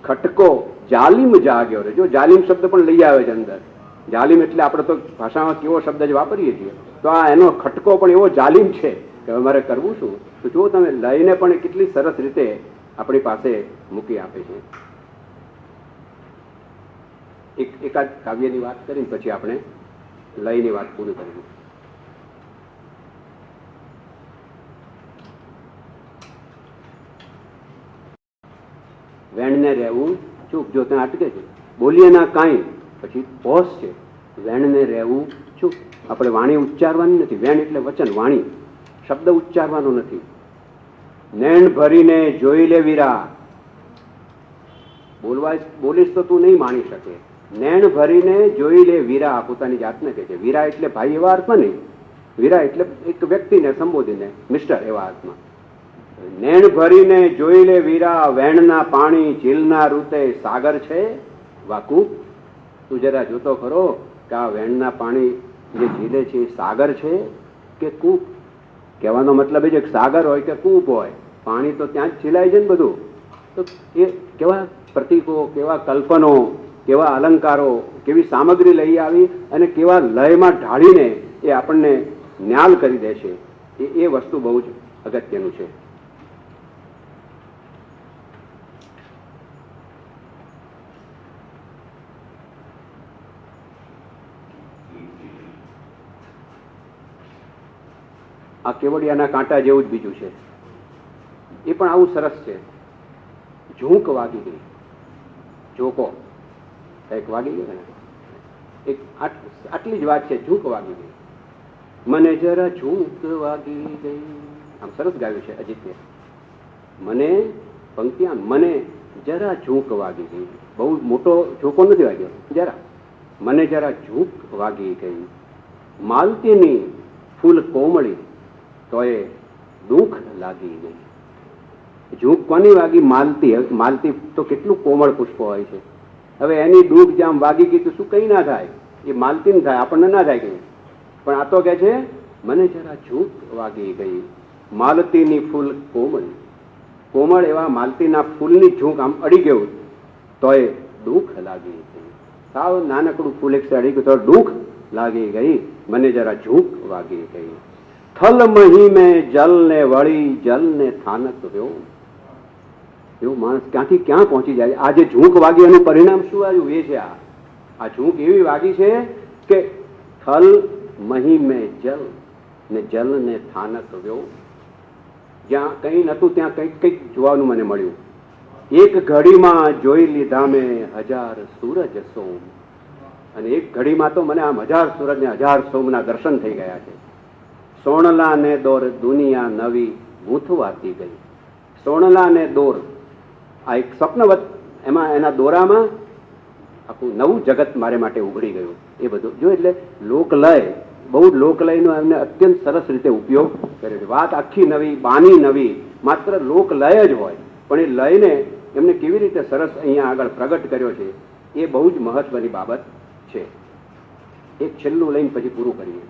A: ખટકો જાલિમ જાગ્યો રે. જો જાલિમ શબ્દ પણ લઈ આવે છે અંદર. જાલિમ એટલે આપણે તો ભાષામાં કેવો શબ્દ જ વાપરીએ છીએ, તો આ એનો ખટકો પણ એવો જાલિમ છે કે અમારે કરવું શું? તો જો તમે લઈને પણ કેટલી સરસ રીતે આપણી પાસે મૂકી આપે છે. એકાદ કાવ્યની વાત કરીને પછી આપણે લયની વાત પૂરી કરીશું. વેણને રહેવું ચૂપ. જો ત્યાં અટકે છે, બોલીએ ના કાંઈ, પછી પોસ છે. વેણને રહેવું ચૂપ. આપણે વાણી ઉચ્ચારવાની નથી. વેણ એટલે વચન, વાણી શબ્દ ઉચ્ચારવાનો નથી. નેણ ભરીને જોઈ લે વીરા. બોલીશ તો તું નહીં માણી શકે. નેણ ભરીને જોઈ લે વીરા. પોતાની જાતને કહે છે. વીરા એટલે ભાઈ એવા અર્થમાં નહીં. વીરા એટલે એક વ્યક્તિને સંબોધીને મિસ્ટર એવા અર્થમાં. નેણ ભરીને જોઈ લે વીરા, વેણના પાણી ઝીલના રૂતે સાગર છે વાકુપ. તું જરા જોતો ખરો કે આ વેણના પાણી જે ઝીલે છે એ સાગર છે કે કૂપ. કહેવાનો મતલબ એ છે કે સાગર હોય કે કૂપ હોય, પાણી તો ત્યાં જ ઝીલાય છે ને બધું. તો એ કેવા પ્રતીકો, કેવા કલ્પનો, કેવા અલંકારો, કેવી સામગ્રી લઈ આવી અને કેવા લયમાં ઢાળીને એ આપણને ન્યાલ કરી દે છે. એ વસ્તુ બહુ જ અગત્યનું છે. આ કેવડિયાના કાંટા જેવું જ બીજું છે. એ પણ આવું સરસ છે. ઝૂંક વાગી ગઈ. ઝોકો કંઈક વાગી ગયો ને, એક આટલી જ વાત છે. ઝૂંક વાગી ગઈ. મને જરા ઝૂંક વાગી ગઈ. આમ સરસ ગાયું છે અજીતને. મને પંક્તિ આમ, મને જરા ઝૂંક વાગી ગઈ. બહુ મોટો ઝોકો નથી વાગ્યો, જરા. મને જરા ઝૂંક વાગી ગઈ. માલતીની ફૂલ કોમળી તોય દુઃખ લાગી ગઈ. ઝૂંક કોની વાગી? માલતી. માલતી તો કેટલું કોમળ પુષ્પ હોય છે. હવે એની દુઃખ જામ વાગી ગઈ તો શું કઈ ના થાય? એ માલતી થાય, આપણને ના થાય કઈ. પણ આ તો કે છે મને જરા ઝૂંક વાગી ગઈ. માલતીની ફૂલ કોમળ. કોમળ એવા માલતીના ફૂલની ઝૂંક આમ અડી ગયું તોય દુઃખ લાગી ગઈ. સાવ નાનકડું ફૂલ એક અડી ગયું તો દુઃખ લાગી ગઈ. મને જરા ઝૂંક વાગી ગઈ. થલ મહિમે જલ ને વળી જલ ને થાનક રહ્યો. એવો માણસ ક્યાંથી ક્યાં પહોંચી જાય. આ જે ઝૂંક વાગી એનું પરિણામ શું આવ્યું એ છે. આ ઝૂંક એવી વાગી છે કે થલ મહિમે જલ ને જલ ને થાનક રહ્યો. જ્યાં કંઈ નતું ત્યાં કંઈક કંઈક જોવાનું મને મળ્યું. એક ઘડીમાં જોઈ લીધા મેં હજાર સૂરજ સોમ. અને એક ઘડીમાં તો મને આમ હજાર સૂરજ ને હજાર સોમના દર્શન થઈ ગયા છે. સોણલા ને દોર દુનિયા નવી ગૂંથવાતી ગઈ. સોણલા ને દોર આ એક સ્વપ્નવત, એમાં એના દોરામાં આખું નવું જગત મારે માટે ઉઘડી ગયું. એ બધું જો એટલે લોકલય, બહુ જ લોકલયનો એમને અત્યંત સરસ રીતે ઉપયોગ કર્યો છે. વાત આખી નવી, બાની નવી, માત્ર લોકલય જ હોય પણ એ લયને એમને કેવી રીતે સરસ અહીંયા આગળ પ્રગટ કર્યો છે એ બહુ જ મહત્વની બાબત છે. એક છેલ્લું લઈને પછી પૂરું કરીએ.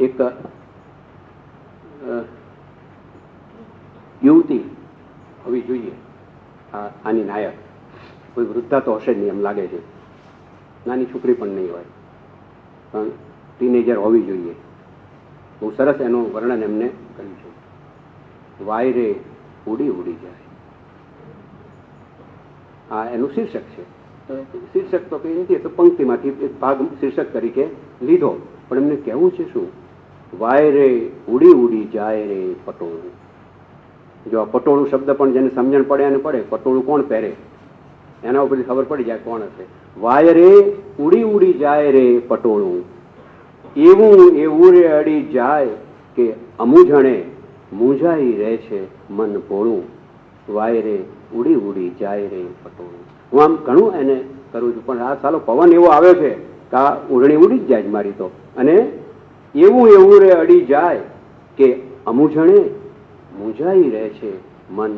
A: એક યુવતી હોવી જોઈએ આની નાયક. કોઈ વૃદ્ધા તો હશે જ નહીં એમ લાગે છે. નાની છોકરી પણ નહીં હોય, પણ ટીનેજર હોવી જોઈએ. બહુ સરસ એનું વર્ણન એમને કર્યું છે. વાયરે ઉડી ઉડી જાય, આ એનું શીર્ષક છે. શીર્ષક તો કંઈ નથી, તો પંક્તિમાંથી એક ભાગ શીર્ષક તરીકે લીધો. પણ એમને કહેવું છે શું? વાય રે ઉડી ઉડી જાય રે પટોળું. જો આ પટોળું શબ્દ પણ જેને સમજણ પડે અને પડે, પટોળું કોણ પહેરે એના ઉપરથી ખબર પડી જાય કોણ હશે. વાય રે ઉડી ઉડી જાય રે પટોળું, એવું એવું રે અડી જાય કે અમુજણે મૂંઝાઈ રહે છે મન ભોળું. વાય રે ઉડી ઉડી જાય રે પટોળું. હું આમ ઘણું એને કરું છું, પણ આ સાલો પવન એવો આવ્યો છે કે આ ઉડણી ઉડી જ જાય છે મારી તો. અને એવું એવું રે અડી જાય કે અમુજણે મૂંઝાઈ રહે છે મન.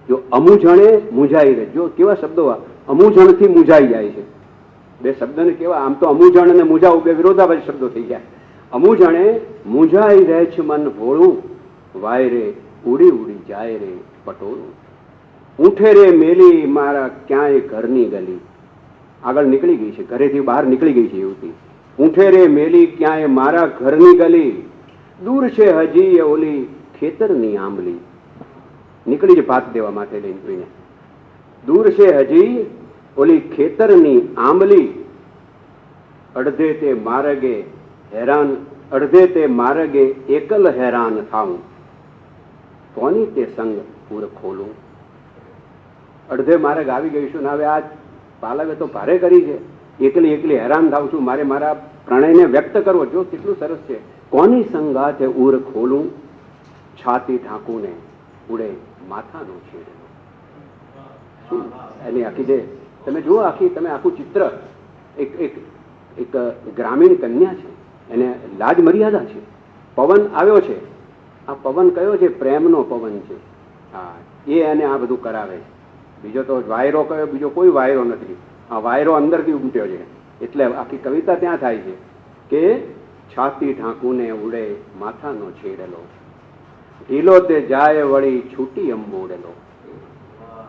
A: જો અમુજણે મૂંઝાઈ રહે, જો કેવા શબ્દો, અમુજણથી મૂંઝાઈ જાય છે. બે શબ્દને કેવા, આમ તો અમુજણ અને મૂંઝાવું બે વિરોધાભાસી શબ્દો થઈ ગયા. અમુજણે મૂંઝાઈ રહે છે મન ભોળું, વાય રે ઉડી ઉડી જાય રે પટોળું. ઊંઠે રે મેલી મારા ક્યાંય ઘરની ગલી. આગળ નીકળી ગઈ છે, ઘરેથી બહાર નીકળી ગઈ છે યુવતી. ઊંઠે રે મેલી ક્યાંય મારા ઘરની ગલી, દૂર છે હજી ઓલી ખેતરની આંબલી. નીકળી છે ભાત દેવા માટે લઈને. દૂર છે હજી ઓલી ખેતરની આંબલી, અડધે તે માર્ગે હેરાન, અડધે તે માર્ગે એકલ હેરાન થાઉં, કોની તે સંગ પૂર ખોલું. અડધે માર્ગ આવી ગઈ છું ને હવે આ પાલવે તો ભારે કરી છે, એકલી એકલી હેરાન થાઉં છું, મારે મારા પ્રણયને વ્યક્ત કરવો. જો કેટલું સરસ છે. કોની સંગાથે ઉર ખોલું, છાતી ઢાંકુને ઉડે માથાનો છેડો. શું એની આખી જે તમે જુઓ, આખી તમે આખું ચિત્ર, એક એક એક ગ્રામીણ કન્યા છે, એને લાજ મર્યાદા છે. પવન આવ્યો છે, આ પવન કયો છે? પ્રેમનો પવન છે. હા, એ એને આ બધું કરાવે છે. બીજો તો વાયરો કયો? બીજો કોઈ વાયરો નથી. આ વાયરો અંદરથી ઉમટ્યો છે. એટલે આખી કવિતા ત્યાં થાય છે કે છાતી ઢાંકુને ઉડે માથાનો છેડેલો, ઢીલો તે જાય વળી છૂટી અંબોડેલો.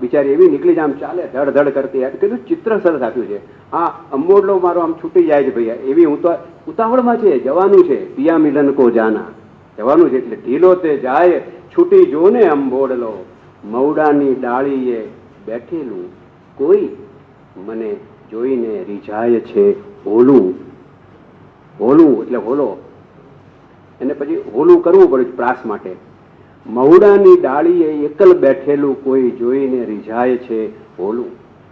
A: બિચારી એવી નીકળી જાય, આમ ચાલે ધડ ધડ કરતી. કેટલું ચિત્ર સરસ આપ્યું છે. હા, અંબોડલો મારો આમ છૂટી જાય છે ભૈયા, એવી હું તો ઉતાવળમાં છે, જવાનું છે. પિયા મિલન કો જાના, જવાનું છે. એટલે ઢીલો તે જાય છૂટી જોને અંબોડલો, મવડાની ડાળીએ બેઠેલું કોઈ મને જોઈને રીઝાય છે હોલું. હોલું એટલે હોલો, એને પછી હોલું કરવું પડે પ્રાસ માટે. મહુડાની ડાળીએ એકલ બેઠેલું કોઈ જોઈને રીઝાય છે હોલું.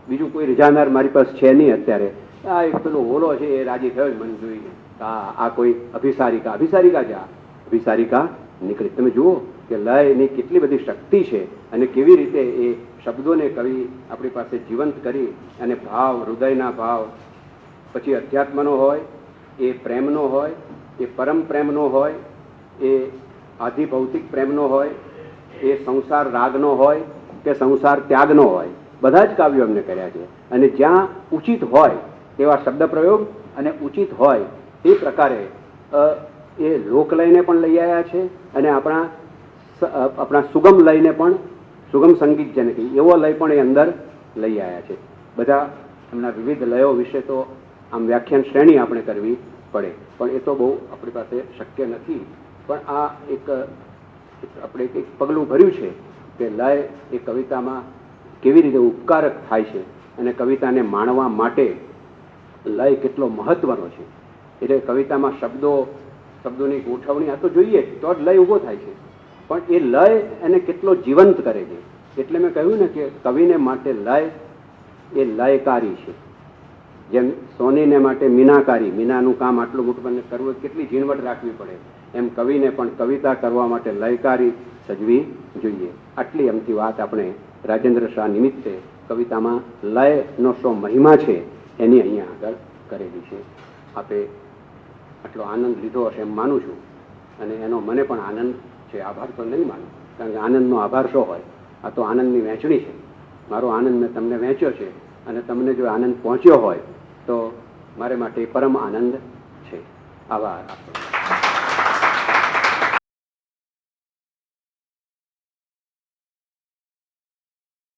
A: બીજું કોઈ રીઝાનાર મારી પાસે છે નહીં અત્યારે. આ એક પેલો હોલો છે એ રાજી થયો મને જોઈને. આ કોઈ અભિસારિકા, અભિસારિકા છે. આ અભિસારિકા નીકળી. તમે જુઓ કે લયની કેટલી બધી શક્તિ છે અને કેવી રીતે એ શબ્દોને કવિ આપણી પાસે જીવંત કરી અને ભાવ, હૃદયના ભાવ, પછી અધ્યાત્મનો હોય, એ પ્રેમનો હોય, એ પરમ પ્રેમનો હોય, એ આધિભૌતિક પ્રેમનો હોય, એ સંસાર રાગનો હોય કે સંસાર ત્યાગનો હોય, બધા જ કાવ્યો એમને કર્યા છે. અને જ્યાં ઉચિત હોય તેવા શબ્દ પ્રયોગ અને ઉચિત હોય એ પ્રકારે એ લોકલયને પણ લઈ આવ્યા છે અને આપણા સુગમ લયને પણ, સુગમ સંગીત જેને કહીએ એવો લય પણ એ અંદર લઈ આવ્યા છે. બધા એમના વિવિધ લયો વિશે તો આમ વ્યાખ્યાન શ્રેણી આપણે કરવી પડે, પણ એ તો બહુ આપણી પાસે શક્ય નથી. પણ આ એક આપણે એક પગલું ભર્યું છે કે લય એ કવિતામાં કેવી રીતે ઉપકારક થાય છે અને કવિતાને માણવા માટે લય કેટલો મહત્વનો છે. એટલે કવિતામાં શબ્દોની ગોઠવણી આ તો જોઈએ તો જ લય ઊભો થાય છે, પણ એ લય એને કેટલો જીવંત કરે છે. એટલે મેં કહ્યું ને કે કવિને માટે લય એ લયકારી છે. જેમ સોનીને માટે મીનાકારી, મીનાનું કામ આટલું મોટું કરવું કેટલી ઝીણવટ રાખવી પડે, એમ કવિને પણ કવિતા કરવા માટે લયકારી સજવી જોઈએ. આટલી અમથી વાત આપણે રાજેન્દ્ર શાહ નિમિત્તે કવિતામાં લયનો શો મહિમા છે એની અહીંયા આગળ કરેલી છે. આપે આટલો આનંદ લીધો હશે એમ માનું છું અને એનો મને પણ આનંદ છે. આભાર તો નહીં માનું, કારણ કે આનંદનો આભાર શો હોય? આ તો આનંદની વહેંચણી છે. મારો આનંદ મેં તમને વહેંચ્યો છે અને તમને જો આનંદ પહોંચ્યો હોય તો મારે માટે પરમ આનંદ છે. આભાર આપો.